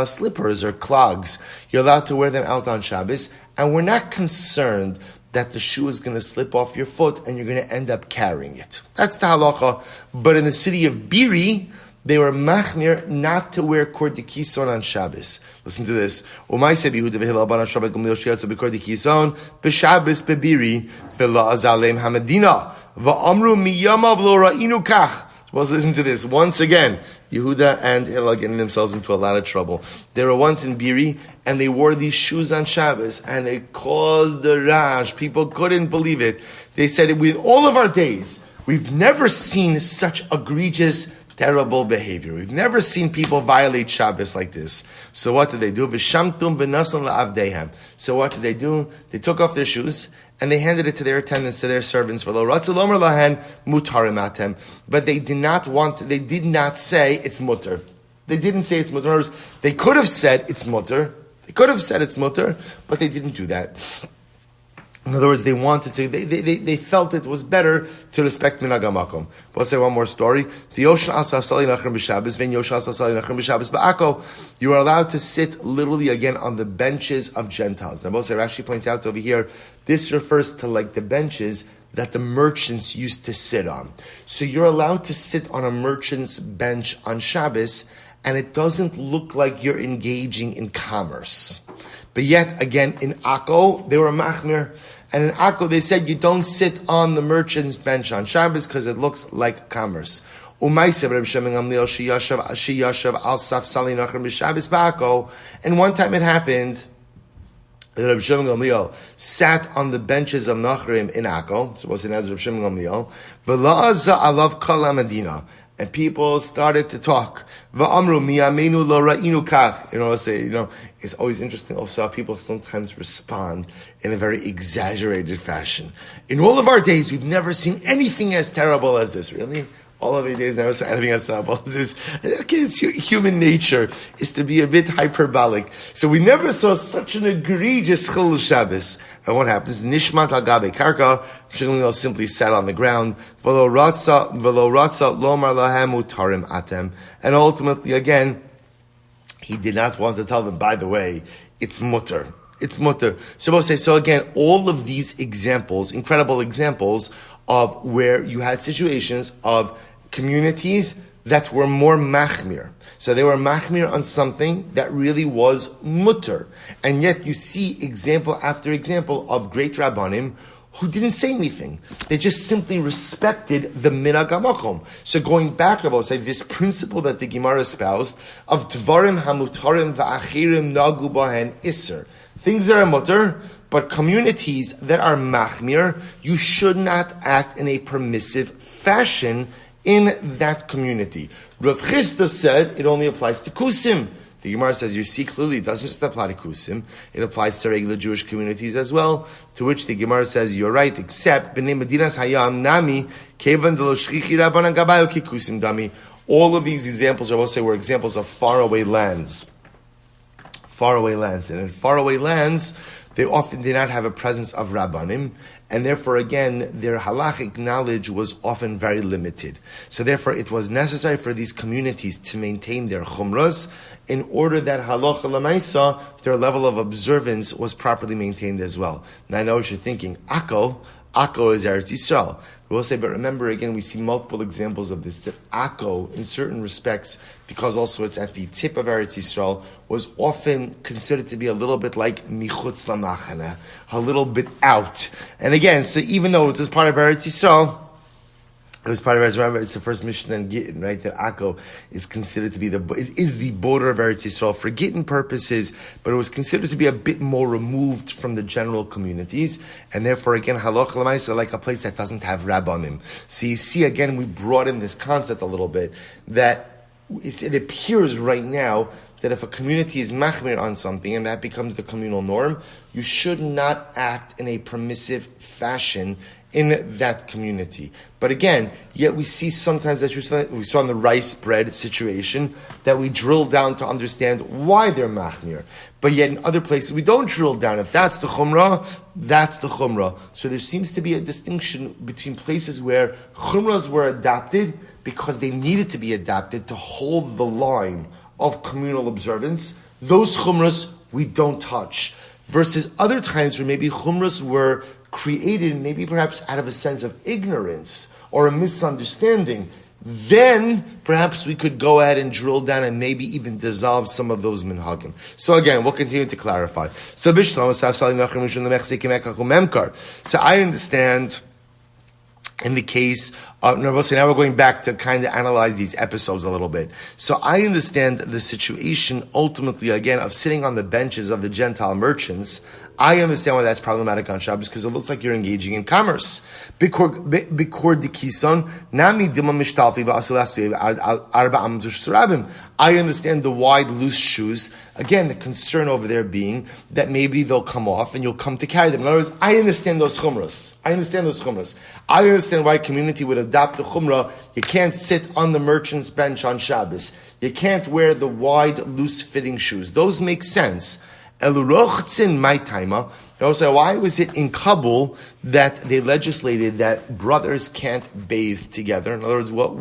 slippers or clogs. You're allowed to wear them out on Shabbos, and we're not concerned that the shoe is going to slip off your foot and you're going to end up carrying it. That's the halacha. But in the city of Biri, they were machmir not to wear kordikison on Shabbos. Listen to this. Umayse b'Yehuda v'Hillel banav Shabbat Gamliel sheyatzu b'kordikison b'Shabbos b'Biri v'la'az aleim hamadina v'amru miyamav lo ra'inu kach. Well, listen to this. Once again, Yehuda and Hillel getting themselves into a lot of trouble. They were once in Biri, and they wore these shoes on Shabbos, and it caused the rash. People couldn't believe it. They said, with all of our days, we've never seen such egregious, terrible behavior. We've never seen people violate Shabbos like this. So what did they do? V'shamtum v'nasan la'avdehem. So what did they do? They took off their shoes, and they handed it to their attendants, to their servants. But they did not say it's mutter. They didn't say it's mutter. They could have said it's mutter. But they didn't do that. In other words, they wanted to, they felt it was better to respect minhag hamakom. But I'll say one more story. You are allowed to sit literally again on the benches of Gentiles. And Rashi points out over here, this refers to like the benches that the merchants used to sit on. So you're allowed to sit on a merchant's bench on Shabbos, and it doesn't look like you're engaging in commerce. But yet, again, in Akko, they were machmir. And in Akko, they said you don't sit on the merchant's bench on Shabbos because it looks like commerce. And one time it happened that Reb Shimon Gamliel sat on the benches of Nachrim in Akko, supposed to be Reb Shimon Gamliel, V'la'aza alav kol Medina, and people started to talk. V'amru miyamenu lo ra'inu kach. It's always interesting also how people sometimes respond in a very exaggerated fashion. In all of our days, we've never seen anything as terrible as this. Really? All of our days never saw anything as terrible as this. Okay, it's human nature is to be a bit hyperbolic. So we never saw such an egregious Chilul Shabbos. And what happens? Nishmat al gabe karka. Shmuel simply sat on the ground. V'lo ratza lomar lahem utarim atem. And ultimately, again, he did not want to tell them, by the way, it's mutter. It's mutter. So again, all of these examples, incredible examples of where you had situations of communities that were more machmir. So they were machmir on something that really was mutter. And yet you see example after example of great rabbanim who didn't say anything. They just simply respected the minhag hamakom. So going back, I will say this principle that the Gemara espoused of dvarim hamutarim va'achirim nagu bahen iser. Things that are mutter, but communities that are machmir, you should not act in a permissive fashion in that community. Rav Chisda said it only applies to kusim. The Gemara says, you see clearly, it doesn't just apply to kusim, it applies to regular Jewish communities as well, to which the Gemara says, you're right, except, b'nei medinas hayam nami, kevan delo shchichi rabbanan gabayo ki kusim dami. All of these examples, I will say, were examples of faraway lands. Faraway lands. And in faraway lands, they often did not have a presence of rabbanim, and therefore, again, their halachic knowledge was often very limited. So therefore, it was necessary for these communities to maintain their chumras in order that halacha l'maisa, their level of observance was properly maintained as well. Now I know what you're thinking. Akko is Eretz Yisrael. We will say, but remember again, we see multiple examples of this, that Akko, in certain respects, because also it's at the tip of Eretz Yisrael, was often considered to be a little bit like Michutz Lamachana, a little bit out. And again, so even though it was part of Eretz Yisrael, it was part of Eretz. Remember, it's the first Mishnah in Gittin, right? That Akko is considered to be is the border of Eretz Yisrael for Gittin purposes, but it was considered to be a bit more removed from the general communities, and therefore, again, halacha l'maisa, like a place that doesn't have rabbanim. So you see, again, we brought in this concept a little bit that it appears right now that if a community is machmir on something and that becomes the communal norm, you should not act in a permissive fashion in that community. But again, yet we see sometimes that we saw in the rice bread situation that we drill down to understand why they're machmir. But yet in other places we don't drill down. If that's the chumrah, that's the chumrah. So there seems to be a distinction between places where chumras were adapted because they needed to be adapted to hold the line of communal observance. Those chumras we don't touch. Versus other times where maybe chumras were created maybe perhaps out of a sense of ignorance or a misunderstanding, then perhaps we could go ahead and drill down and maybe even dissolve some of those minhagim. So again, we'll continue to clarify. So I understand in the case of, now we're going back to kind of analyze these episodes a little bit. So I understand the situation ultimately, again, of sitting on the benches of the Gentile merchants. I understand why that's problematic on Shabbos, because it looks like you're engaging in commerce. Bikor dikison, nami dima mishtalfi arba amdush. I understand the wide, loose shoes. Again, the concern over there being that maybe they'll come off and you'll come to carry them. In other words, I understand those chumras. I understand why a community would adopt the chumrah. You can't sit on the merchant's bench on Shabbos. You can't wear the wide, loose-fitting shoes. Those make sense. Elurochtzin my timer. Also, why was it in Kabul that they legislated that brothers can't bathe together? In other words, what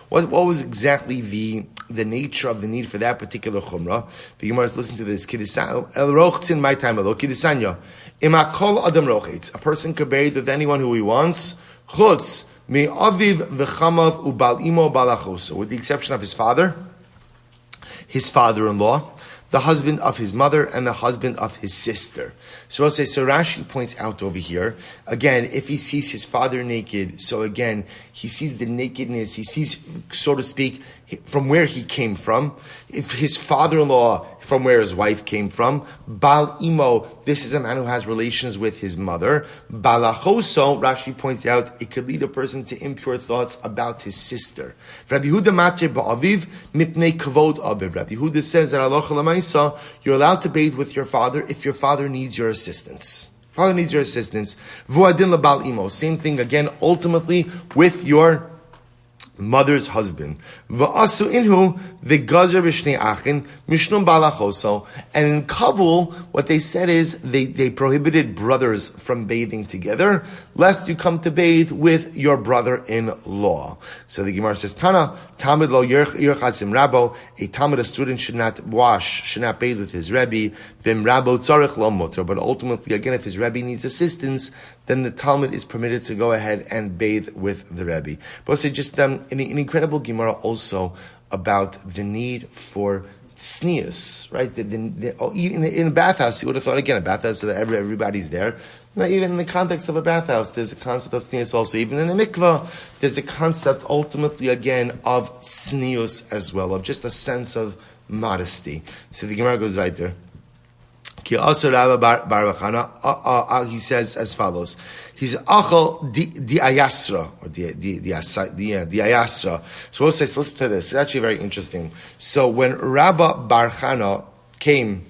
was exactly the nature of the need for that particular chumrah? The Gemara is listening to this. Elurochtzin my timer. Lo kidisanya. Imakol adam rochitz. A person could bathe with anyone who he wants. Chutz me aviv v'chamav ubal imo balachos. With the exception of his father, his father-in-law, the husband of his mother, and the husband of his sister. So I'll say, so Rashi points out over here, again, if he sees his father naked, so again, he sees the nakedness, he sees, so to speak, from where he came from, if his father-in-law from where his wife came from, Bal Imo, this is a man who has relations with his mother. Balachoso, Rashi points out, it could lead a person to impure thoughts about his sister. Rabbi Yehuda Matre Ba'aviv, Mipnei Kavod Aviv. Rabbi Yehuda says that Halacha L'maisa, you're allowed to bathe with your father if your father needs your assistance. Father needs your assistance. Vuadin Labal Imo, same thing again, ultimately with your mother's husband. Va'asu inhu v'gazer b'shnei achin mishnum balachoso. And in Kabul, what they said is they prohibited brothers from bathing together, lest you come to bathe with your brother-in-law. So the Gemara says, Tana, Talmud lo yerchatzim rabo, a Talmud, a student should not bathe with his Rebbe, vim rabo tzarech lo mutter. But ultimately, again, if his Rebbe needs assistance, then the Talmud is permitted to go ahead and bathe with the Rebbe. But also just an incredible Gemara also about the need for tznius, right? In a bathhouse, you would have thought, again, a bathhouse so that everybody's there. Not even in the context of a bathhouse, there's a concept of tznius also. Even in a mikvah, there's a concept ultimately, again, of tznius as well, of just a sense of modesty. So the Gemara goes right there. He says as follows. He's achal di ayasra, or di ayasra. So we'll say, so listen to this. It's actually very interesting. So when Rabba Bar Chana came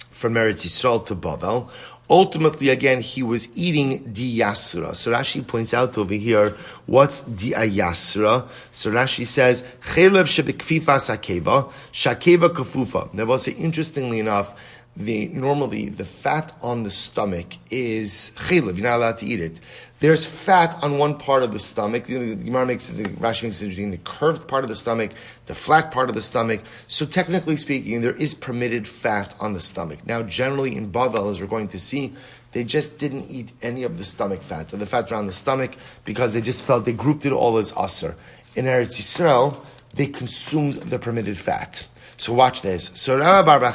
from Eretz Yisrael to Bavel, ultimately, again, he was eating di yasra. So Rashi points out over here, what's di ayasra? So Rashi says, chelev shebekfifa sakeva, shakeva kafufa. Now, we'll say, interestingly enough, normally the fat on the stomach is chelev. You're not allowed to eat it. There's fat on one part of the stomach. The Gemara makes it, the Rashi makes it between the curved part of the stomach, the flat part of the stomach. So technically speaking, there is permitted fat on the stomach. Now, generally in Bavel, as we're going to see, they just didn't eat any of the stomach fat, or the fat around the stomach, because they just felt they grouped it all as aser. In Eretz Yisrael, they consumed the permitted fat. So watch this. So Rabbi Bar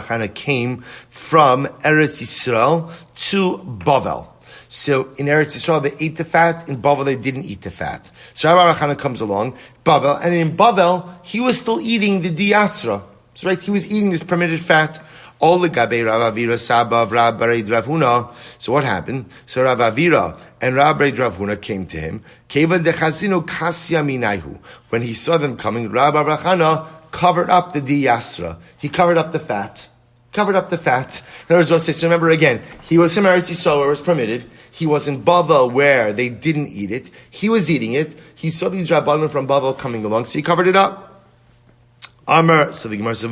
Chana came from Eretz Yisrael to Bavel. So in Eretz Yisrael they ate the fat, in Bavel they didn't eat the fat. So Rabbi Bar Chana comes along, Bavel, and in Bavel he was still eating the diasra. So right, he was eating this permitted fat. So what happened? So Rav Avira and Rabbi Rav Huna came to him. When he saw them coming, Rabbi Bar Chana covered up the diyasra. He covered up the fat. In other words, we'll say, so remember again, he was from Eretz Yisrael where it was permitted. He was in Bavel where they didn't eat it. He was eating it. He saw these Rabbanim from Bavel coming along, so he covered it up. Amr, so the Gemara said,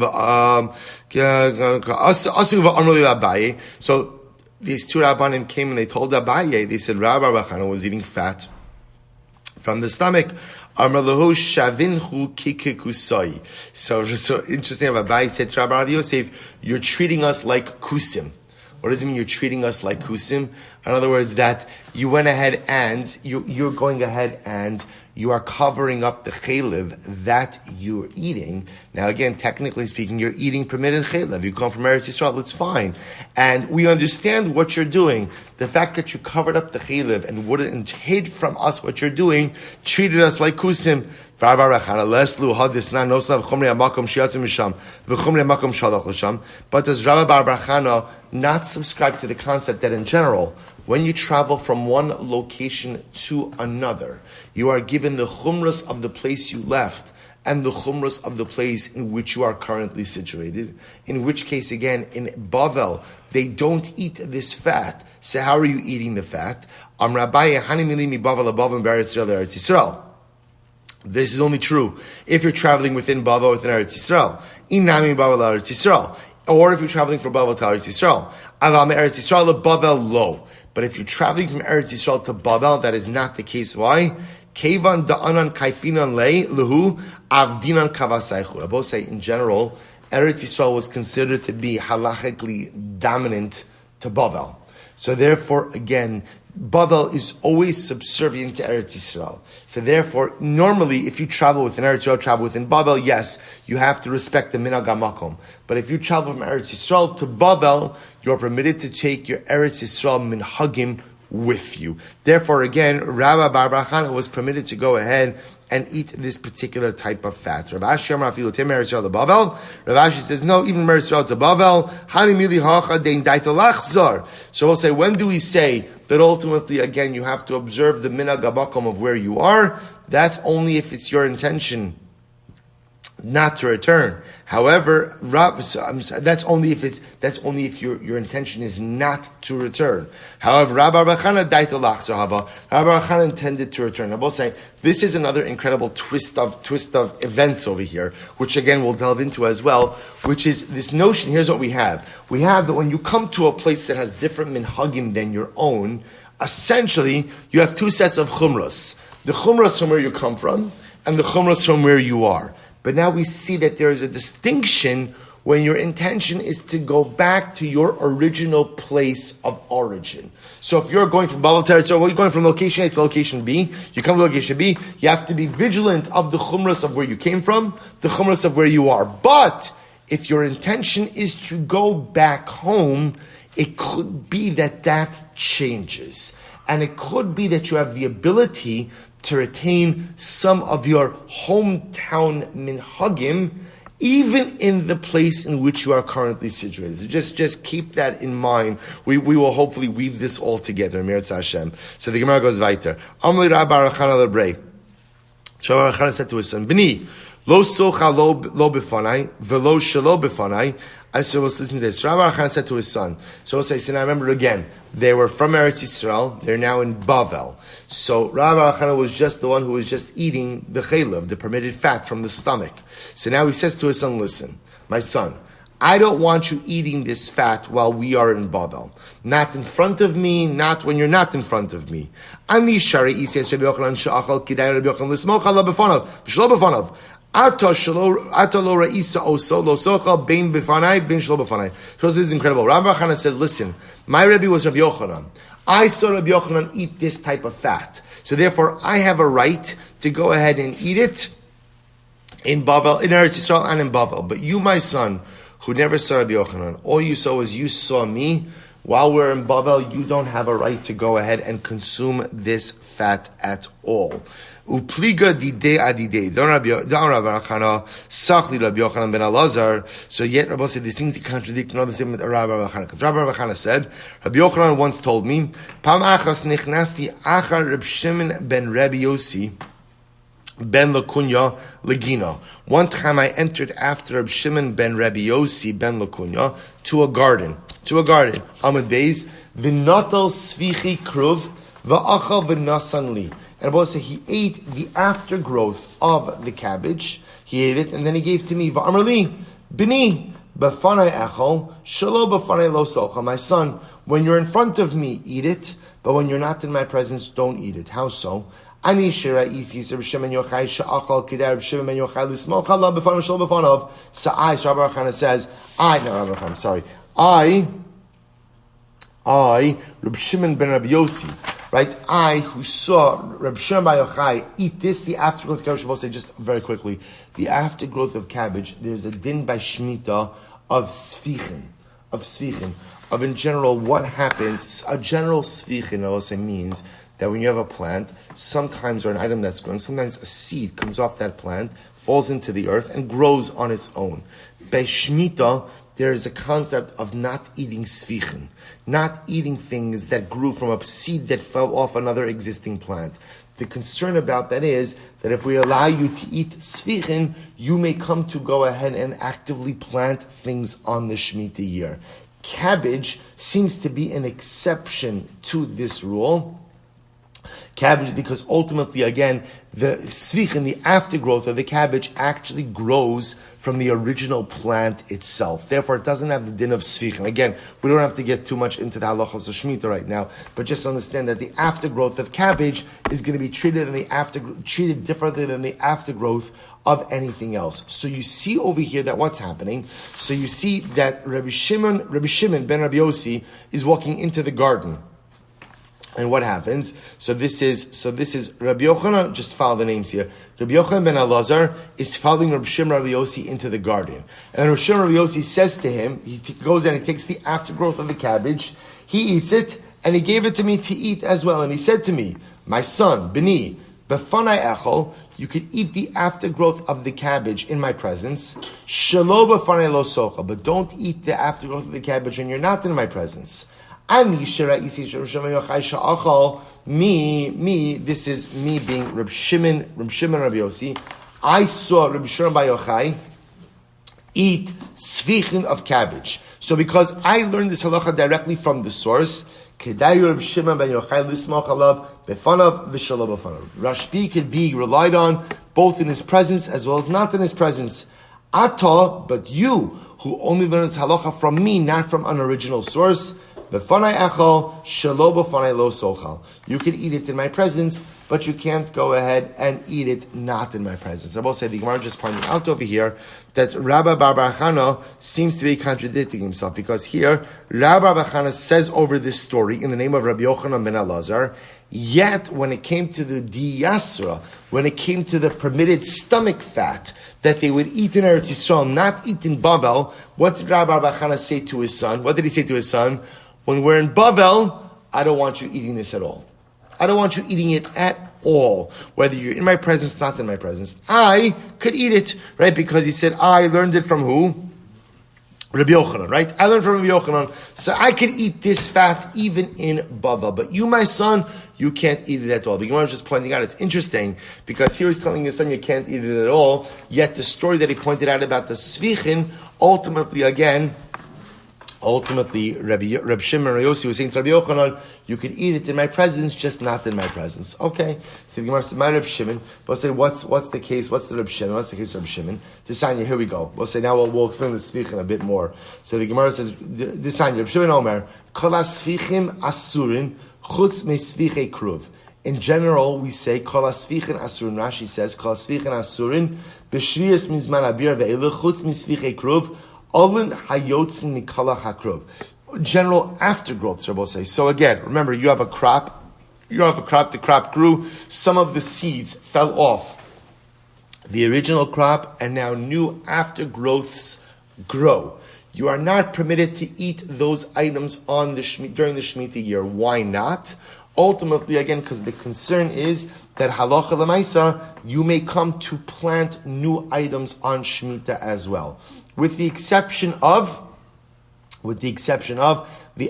so these two Rabbanim came and they told Abaye, they said, Rabbi Bar Chana was eating fat from the stomach. Amr lahu shavinhu kikikusai. So interesting, Abaye said to Rabbi Yosef, you're treating us like kusim. What does it mean you're treating us like kusim? In other words, that you went ahead and, you're going ahead and you are covering up the chelev that you're eating. Now again, technically speaking, you're eating permitted chelev. You come from Eretz Yisrael, it's fine. And we understand what you're doing. The fact that you covered up the chelev and wouldn't hid from us what you're doing, treated us like kusim. But does Rabbi Bar Chana not subscribe to the concept that in general, when you travel from one location to another, you are given the chumras of the place you left and the chumras of the place in which you are currently situated? In which case, again, in Bavel, they don't eat this fat. So how are you eating the fat? This is only true if you're traveling within Bavel, within Eretz Yisrael. Inami Bavel Eretz Yisrael. Or if you're traveling from Bavel to Eretz Yisrael. Avam Eretz Yisrael Bavel lo. But if you're traveling from Eretz Yisrael to Bavel, that is not the case. Why? Kevan da'anan kaifinan lei lehu avdinan kavasaychu. I both say in general, Eretz Yisrael was considered to be halachically dominant to Bavel. So therefore, again, Bavel is always subservient to Eretz Yisrael. So therefore, normally, if you travel within Eretz Yisrael, travel within Bavel, yes, you have to respect the minhag hamakom. But if you travel from Eretz Yisrael to Bavel, you are permitted to take your Eretz Yisrael minhagim with you. Therefore, again, Rabbi Bar Bar Chana was permitted to go ahead and eat this particular type of fat. Rav Ashi says, no, even Meretz Yisrael to Bavel. So we'll say, when do we say that ultimately, again, you have to observe the minhag habakom of where you are? That's only if it's your intention not to return. However, that's only if your intention is not to return. However, Rabbi Bar Chana intended to return. I will say this is another incredible twist of events over here, which again we'll delve into as well. Which is this notion. Here's what we have: we have that when you come to a place that has different minhagim than your own, essentially you have two sets of chumras: the chumras from where you come from and the chumras from where you are. But now we see that there is a distinction when your intention is to go back to your original place of origin. So if you're going from Babel territory, you're going from location A to location B, you come to location B, you have to be vigilant of the chumras of where you came from, the chumras of where you are. But if your intention is to go back home, it could be that changes. And it could be that you have the ability to retain some of your hometown minhagim, even in the place in which you are currently situated. So just keep that in mind. We will hopefully weave this all together. Meretz Hashem. So the Gemara goes weiter. Amli Rabbi Bar Chana lebrei. So Rabbi Chana said to his son, B'ni, lo socha lo b'fanai, velo shelo b'fanai. I said, let's listen to this. Rabbi Bar Chana said to his son. So we'll say, so now remember again, they were from Eretz Yisrael, they're now in Bavel. So Rabbi Bar Chana was just the one who was just eating the chaylev, the permitted fat from the stomach. So now he says to his son, listen, my son, I don't want you eating this fat while we are in Bavel. Not in front of me, not when you're not in front of me. Ani shari isiyas Rabbi Yochanan she'achal kidai Rabbi Yochanan l'smoch ala b'fanav, v'shlo b'fanav. Ata lo ra'isa oso lo socha bein b'fanai bein shlo b'fanai. So this is incredible. Rabbi Bar Chana says, listen, my Rebbe was Rabbi Yochanan. I saw Rabbi Yochanan eat this type of fat. So therefore, I have a right to go ahead and eat it in Bavel, in Eretz Yisrael and in Bavel. But you, my son, who never saw Rabbi Yochanan, all you saw was you saw me. While we're in Bavel, you don't have a right to go ahead and consume this fat at all. Upliga dide adide. Don't Rabbi Chana sachli Rabbi Yochanan ben Elazar. So yet Rabbi said this thing to contradict another statement of Rabbi Chana. Because Rabbi Chana said, Rabbi Yochanan once told me, Pam achas nichnasti achar Reb Shimon ben Rabbi Yossi ben Lakunya Legina. One time I entered after Reb Shimon ben Rabbi Yossi ben Lakunya to a garden. Amud Beis v'natal svichi kruv v'achal v'nasan li. And Rabbi said he ate the aftergrowth of the cabbage. He ate it, and then he gave to me. V'amarli, b'ni, b'fanai echol, shalo b'fanai lo socha. My son, when you're in front of me, eat it, but when you're not in my presence, don't eat it. How so? Ani shira isi Reb Shimon Yochai she'achal kidei Reb Shimon ben Yochai l'smoch ala b'fanai shalo b'fanav. Sa'ai, so Rabbi Chana says, I, Reb Shimon ben Rabbi Yossi, right? I, who saw Reb Shimon ben Yochai eat this, the aftergrowth of cabbage. I will say just very quickly, the aftergrowth of cabbage, there's a din by Shemitah of sfichin, of in general what happens. A general sfichin, I will say, means that when you have a plant, sometimes, or an item that's growing, sometimes a seed comes off that plant, falls into the earth, and grows on its own. By Shemitah, there is a concept of not eating sfichin, not eating things that grew from a seed that fell off another existing plant. The concern about that is that if we allow you to eat sfichin, you may come to go ahead and actively plant things on the Shemitah year. Cabbage seems to be an exception to this rule. Cabbage, because ultimately, again, the sfichin, the aftergrowth of the cabbage, actually grows from the original plant itself. Therefore, it doesn't have the din of sfichin. Again, we don't have to get too much into the halachos of Shemitah right now, but just understand that the aftergrowth of cabbage is going to be treated differently than the aftergrowth of anything else. So you see over here that what's happening. So you see that Rabbi Shimon ben Rabbi Yossi is walking into the garden. And what happens? So this is Rabbi Yochanan, just follow the names here. Rabbi Yochanan ben Elazar is following Rabbi Shimon Rabbi Yossi into the garden. And Rabbi Shimon Rabbi Yossi says to him, he goes and he takes the aftergrowth of the cabbage, he eats it, and he gave it to me to eat as well. And he said to me, my son, Bini, befanai echol, you could eat the aftergrowth of the cabbage in my presence. Shelo befanai lo socha, but don't eat the aftergrowth of the cabbage when you're not in my presence. Ani sheraisi shemay yochai sha'achol, me, this is me being Reb Shimon, Rabbi Yossi. I saw Reb Shimon bar Yochai eat sfichin of cabbage. So because I learned this halacha directly from the source, Rashbi could be relied on both in his presence as well as not in his presence. Ata, but you, who only learn this halacha from me, not from an original source, you can eat it in my presence, but you can't go ahead and eat it not in my presence. I will say the Gemara just pointing out over here that Rabbi Bar Chana seems to be contradicting himself, because here Rabbi Bar Chana says over this story in the name of Rabbi Yochanan ben Elazar, yet when it came to the diyasra, when it came to the permitted stomach fat that they would eat in Eretz Yisrael, not eat in Bavel, what did Rabbi Bar Chana say to his son? What did he say to his son? When we're in Bavel, I don't want you eating this at all. I don't want you eating it at all. Whether you're in my presence, not in my presence. I could eat it, right? Because he said, I learned it from who? Rabbi Yochanan, right? I learned from Rabbi Yochanan. So I could eat this fat even in Bavel. But you, my son, you can't eat it at all. The Gemara is just pointing out, it's interesting, because here he's telling his son you can't eat it at all, yet the story that he pointed out about the svichin, ultimately, Reb Shimon Yossi was saying to Rabbi Yochanan, you could eat it in my presence, just not in my presence. Okay. So the Gemara said, my Reb Shimon. We'll say, what's the case? What's the Reb Shimon? What's the case of Reb Shimon? Desanya, here we go. We'll say, now we'll explain the Svichim a bit more. So the Gemara says, Desanya, Reb Shimon Omer, Kol Svichim Asurin, Chutz Me Svichei Kruv. In general, we say, Kol Svichim Asurin. Rashi says, Kol Svichim Asurin, B'shviyas Mizman Abir Ve'ele, Chutz Me Svichei Kruv, Olin hayotzin mikala hakrov. General aftergrowths, Rabbi say. So again, remember, you have a crop, the crop grew, some of the seeds fell off the original crop, and now new aftergrowths grow. You are not permitted to eat those items during the Shemitah year. Why not? Ultimately, again, because the concern is that halacha l'maisa, you may come to plant new items on Shemitah as well. With the exception of the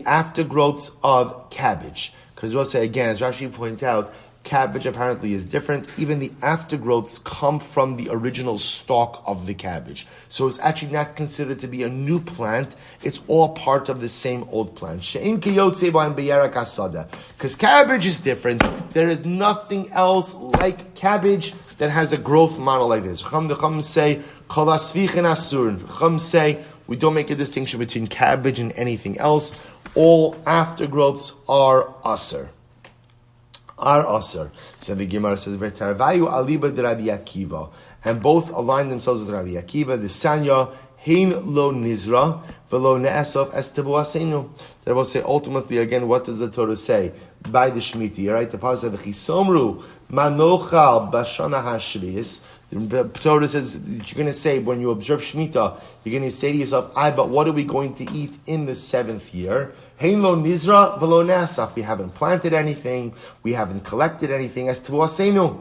aftergrowths of cabbage. Because we'll say again, as Rashi points out, cabbage apparently is different. Even the aftergrowths come from the original stalk of the cabbage. So it's actually not considered to be a new plant. It's all part of the same old plant. Because cabbage is different. There is nothing else like cabbage that has a growth model like this. The Chum say, we don't make a distinction between cabbage and anything else. All aftergrowths are aser. So the Gemara says, "V'tarvayu aliba de Rabbi Akiva," and both align themselves with Rabbi Akiva. The Sanya hein lo nizra v'lo ne'asov es tevu asenu. That will say ultimately again, what does the Torah say by the Shemitah? Right, the Pasuk says, "V'chisomru manochal b'shana hashvius." The Torah says you're going to say when you observe Shemitah, you're going to say to yourself, but what are we going to eat in the seventh year? Hein lo nizra v'lo ne'asaf. We haven't planted anything. We haven't collected anything. As tevu asenu.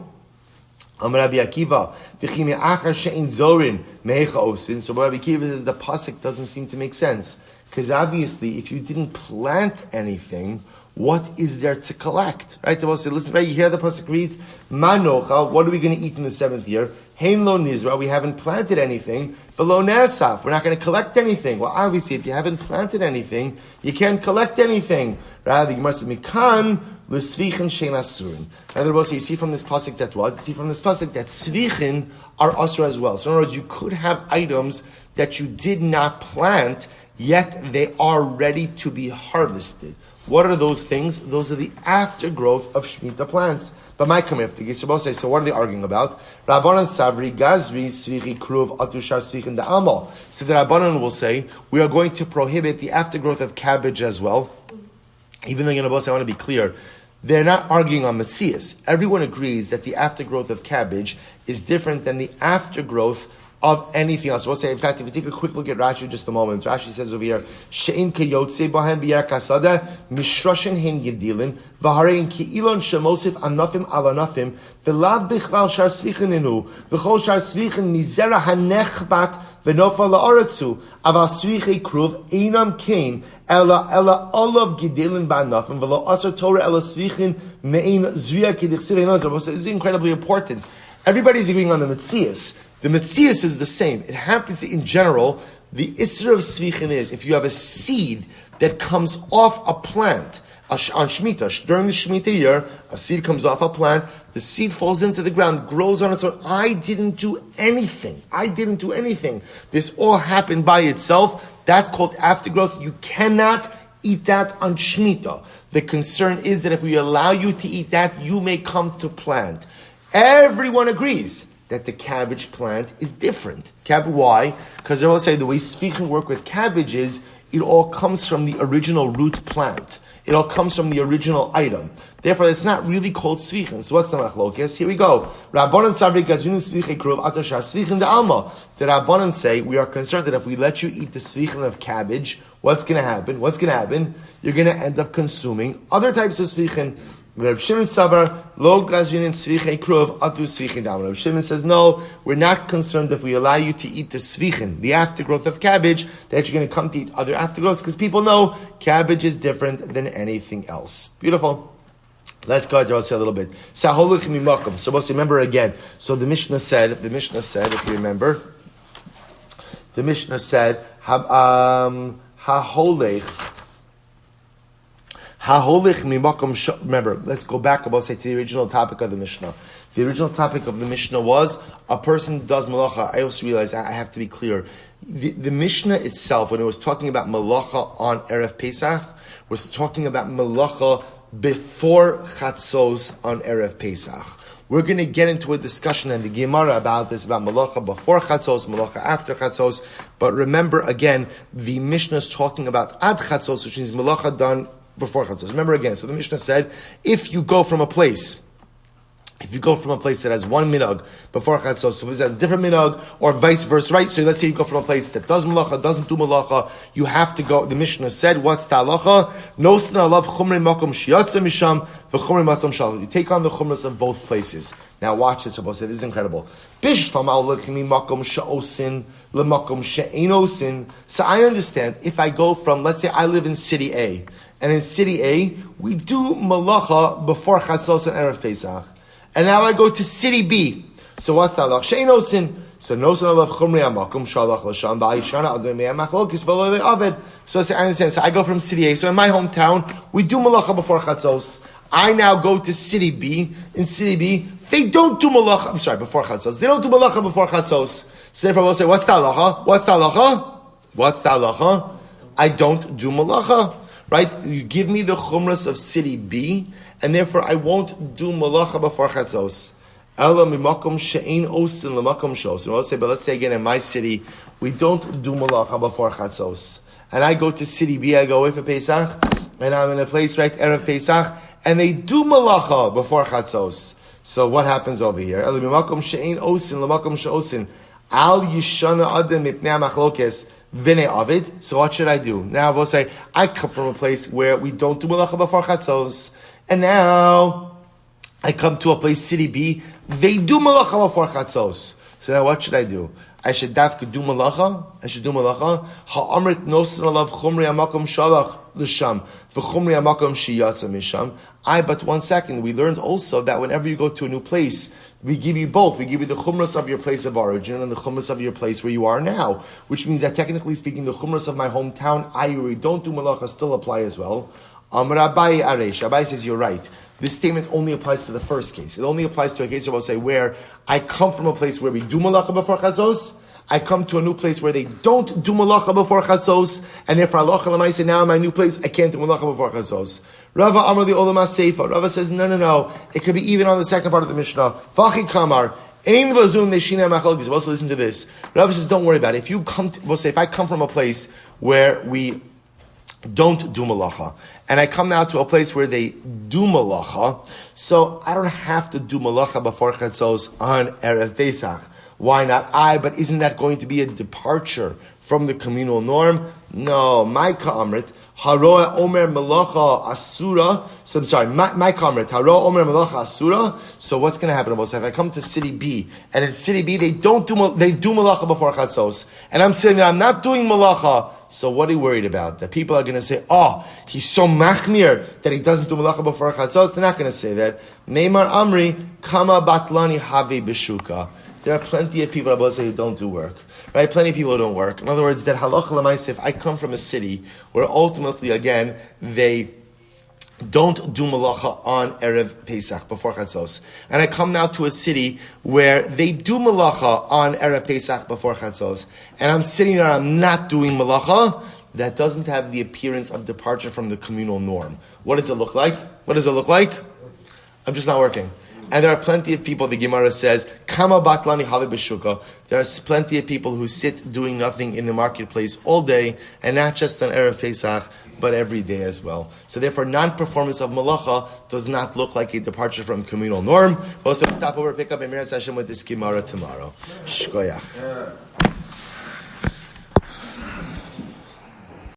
Amar Rabbi Akiva, v'chi me'achar she'in zorin me'echa osin. So Rabbi Akiva says the pasuk doesn't seem to make sense, because obviously, if you didn't plant anything, what is there to collect? Right? The say, listen, right? You hear the pasuk reads, "Manocha." What are we going to eat in the seventh year? Hein lo nizra. We haven't planted anything. V'lo ne'asaf. We're not going to collect anything. Well, obviously, if you haven't planted anything, you can't collect anything. Rather, the Gemara says, "Mikan l'svichin shein asurin." Rather, you see from this pasuk that what? You see from this pasuk that svichin are asur as well. So, in other words, you could have items that you did not plant, yet they are ready to be harvested. What are those things? Those are the aftergrowth of Shemitah plants. But my comif, the Yisrael say, so what are they arguing about? Rabbanan Savri, Gazri, Svichi, Kruv, Atushar, Svichin, the Amal. So the Rabbanan will say, we are going to prohibit the aftergrowth of cabbage as well. Even though, I want to be clear, they're not arguing on Messias. Everyone agrees that the aftergrowth of cabbage is different than the aftergrowth of anything else. We'll say, in fact, if you take a quick look at Rashi just a moment, Rashi says over here, She'in keyotze bahem b'yer kasada, mishroshin hin yedilin, v'harein ki'ilon shemosif anafim ala nafim, v'lav bichlal shar tzvichin inu, v'chol shar tzvichin mizera hanechbat, v'nofal la'aretzu, aval tzvichei kruv, einam kain, ela olav gidilin ba'anafim, v'lo asar Torah ela tzvichin me'in zriya kedichsivei nazar. This is incredibly important. Everybody's agreeing on the Metzias. The Metzias is the same. It happens in general, the Isra of Tzvichin is, if you have a seed that comes off a plant, on Shemitah, during the Shemitah year, a seed comes off a plant, the seed falls into the ground, grows on its own. I didn't do anything. This all happened by itself. That's called aftergrowth. You cannot eat that on Shemitah. The concern is that if we allow you to eat that, you may come to plant. Everyone agrees that the cabbage plant is different. Why? Because they all say the way Tzvichin work with cabbage is, it all comes from the original root plant. It all comes from the original item. Therefore, it's not really called Tzvichin. So what's the machlokes? Here we go. Rabbanan sabri gazvinin tzvichei kruv atashar tzvichin de alma. The Rabbanan say, we are concerned that if we let you eat the tzvichin of cabbage, what's going to happen? You're going to end up consuming other types of tzvichin. Reb Shimon Sabar, lo gazvinin tzvichei kruv atu tzvichin dam. Reb Shimon says, no, we're not concerned if we allow you to eat the tzvichin, the aftergrowth of cabbage, that you're going to come to eat other aftergrowths, because people know cabbage is different than anything else. Beautiful. Let's go to a little bit. Saholich mimakom. So let's remember again. So the Mishnah said, if you remember, the Mishnah said, remember, let's go back about say to the original topic of the Mishnah. The original topic of the Mishnah was a person does malacha. I also realize I have to be clear. The Mishnah itself, when it was talking about malacha on Erev Pesach, was talking about malacha before Chatzos on Erev Pesach. We're going to get into a discussion in the Gemara about this, about malacha before Chatzos, malacha after Chatzos. But remember again, the Mishnah is talking about ad Chatzos, which means malacha done before Chatzos. Remember again, so the Mishnah said, if you go from a place that has one minhag before Chatzos to a place that has a different minhag, or vice versa, right? So let's say you go from a place that does malacha, doesn't do malacha, you have to go, the Mishnah said, what's the halacha? Nosin alav chumrei makom shiyatza misham, v'chumrei makom shalom. You take on the chumras of both places. Now watch this, this is incredible. Bishlam al-lechimi makom sha'osin, l'makom she'enosin. So I understand, if I go from, let's say I live in city A, and in city A, we do malacha before Chatzos and Erev Pesach. And now I go to city B. So what's that? She'enosin. So nosin alav chumrei hamakom shalach l'sham v'ayishana adon me'am machlokis v'lo le'aved. So I understand. So I go from city A. So in my hometown, we do malacha before Chatzos. I now go to city B. In city B, they don't do malacha. Before Chatzos. They don't do malacha before Chatzos. So therefore we'll say, what's the halacha? I don't do malacha. Right? You give me the chumras of city B, and therefore I won't do malacha before Chatzos. Ela mimakom she'ein osin lemakom shos. And I'll say, but let's say again, in my city, we don't do malacha before Chatzos. And I go to city B, I go away for Pesach, and I'm in a place, right, Erev Pesach, and they do malacha before Chatzos. So what happens over here? Ela mimakom she'ein osin lemakom she'osin. Al yishana adam mipnei machlokes. V'nei avid. So what should I do? Now we'll say, I come from a place where we don't do malacha before Chatzos. And now, I come to a place, city B, they do malacha before Chatzos. So now what should I do? I should dafka do malacha? Ha'amrit nosin alav chumrei hamakom shalach l'sham, v'chumrei hamakom shiyatza misham. But 1 second, we learned also that whenever you go to a new place, we give you both. We give you the chumras of your place of origin and the chumras of your place where you are now. Which means that technically speaking, the chumras of my hometown, I really don't do malacha, still apply as well. Amar Abaye Aresh. Abaye says, you're right. This statement only applies to the first case. It only applies to a case where we'll say, where I come from a place where we do malacha before Chatzos, I come to a new place where they don't do malacha before Chatzos, and therefore halacha l'maaseh, now in my new place, I can't do malacha before Chatzos. Rava Amar li Olam HaSeifa. Rava says, no. It could be even on the second part of the Mishnah. Vachi Kamar. Ein v'zum neshina machlokes. We'll also listen to this. Rava says, don't worry about it. If I come from a place where we don't do malacha, and I come now to a place where they do malacha, so I don't have to do malacha before Chatzos on Erev Pesach. Why not I? But isn't that going to be a departure from the communal norm? No, my kamret. Haroa Omer Malacha Asura. So I'm sorry, my comrade. Haroa Omer Malacha Asura. So what's going to happen? If I come to city B, and in city B they do Malacha before Chatzos, and I'm saying that I'm not doing Malacha. So what are you worried about? That people are going to say, oh, he's so machmir that he doesn't do Malacha before Chatzos? They're not going to say that. Meimar Amri Kama Batlani Have Beshuka. There are plenty of people who don't do work. Right? Plenty of people who don't work. In other words, that halacha l'maaseh, if I come from a city where ultimately, again, they don't do malacha on Erev Pesach, before Chatzos, and I come now to a city where they do malacha on Erev Pesach, before Chatzos, and I'm sitting there, I'm not doing malacha, that doesn't have the appearance of departure from the communal norm. What does it look like? What does it look like? I'm just not working. And there are plenty of people, the Gemara says, Kama batlani have beshuka. There are plenty of people who sit doing nothing in the marketplace all day, and not just on Erev Pesach, but every day as well. So therefore, non-performance of malacha does not look like a departure from communal norm. We'll also stop over, pick up Emir Hashem with this Gemara tomorrow. Shkoyach.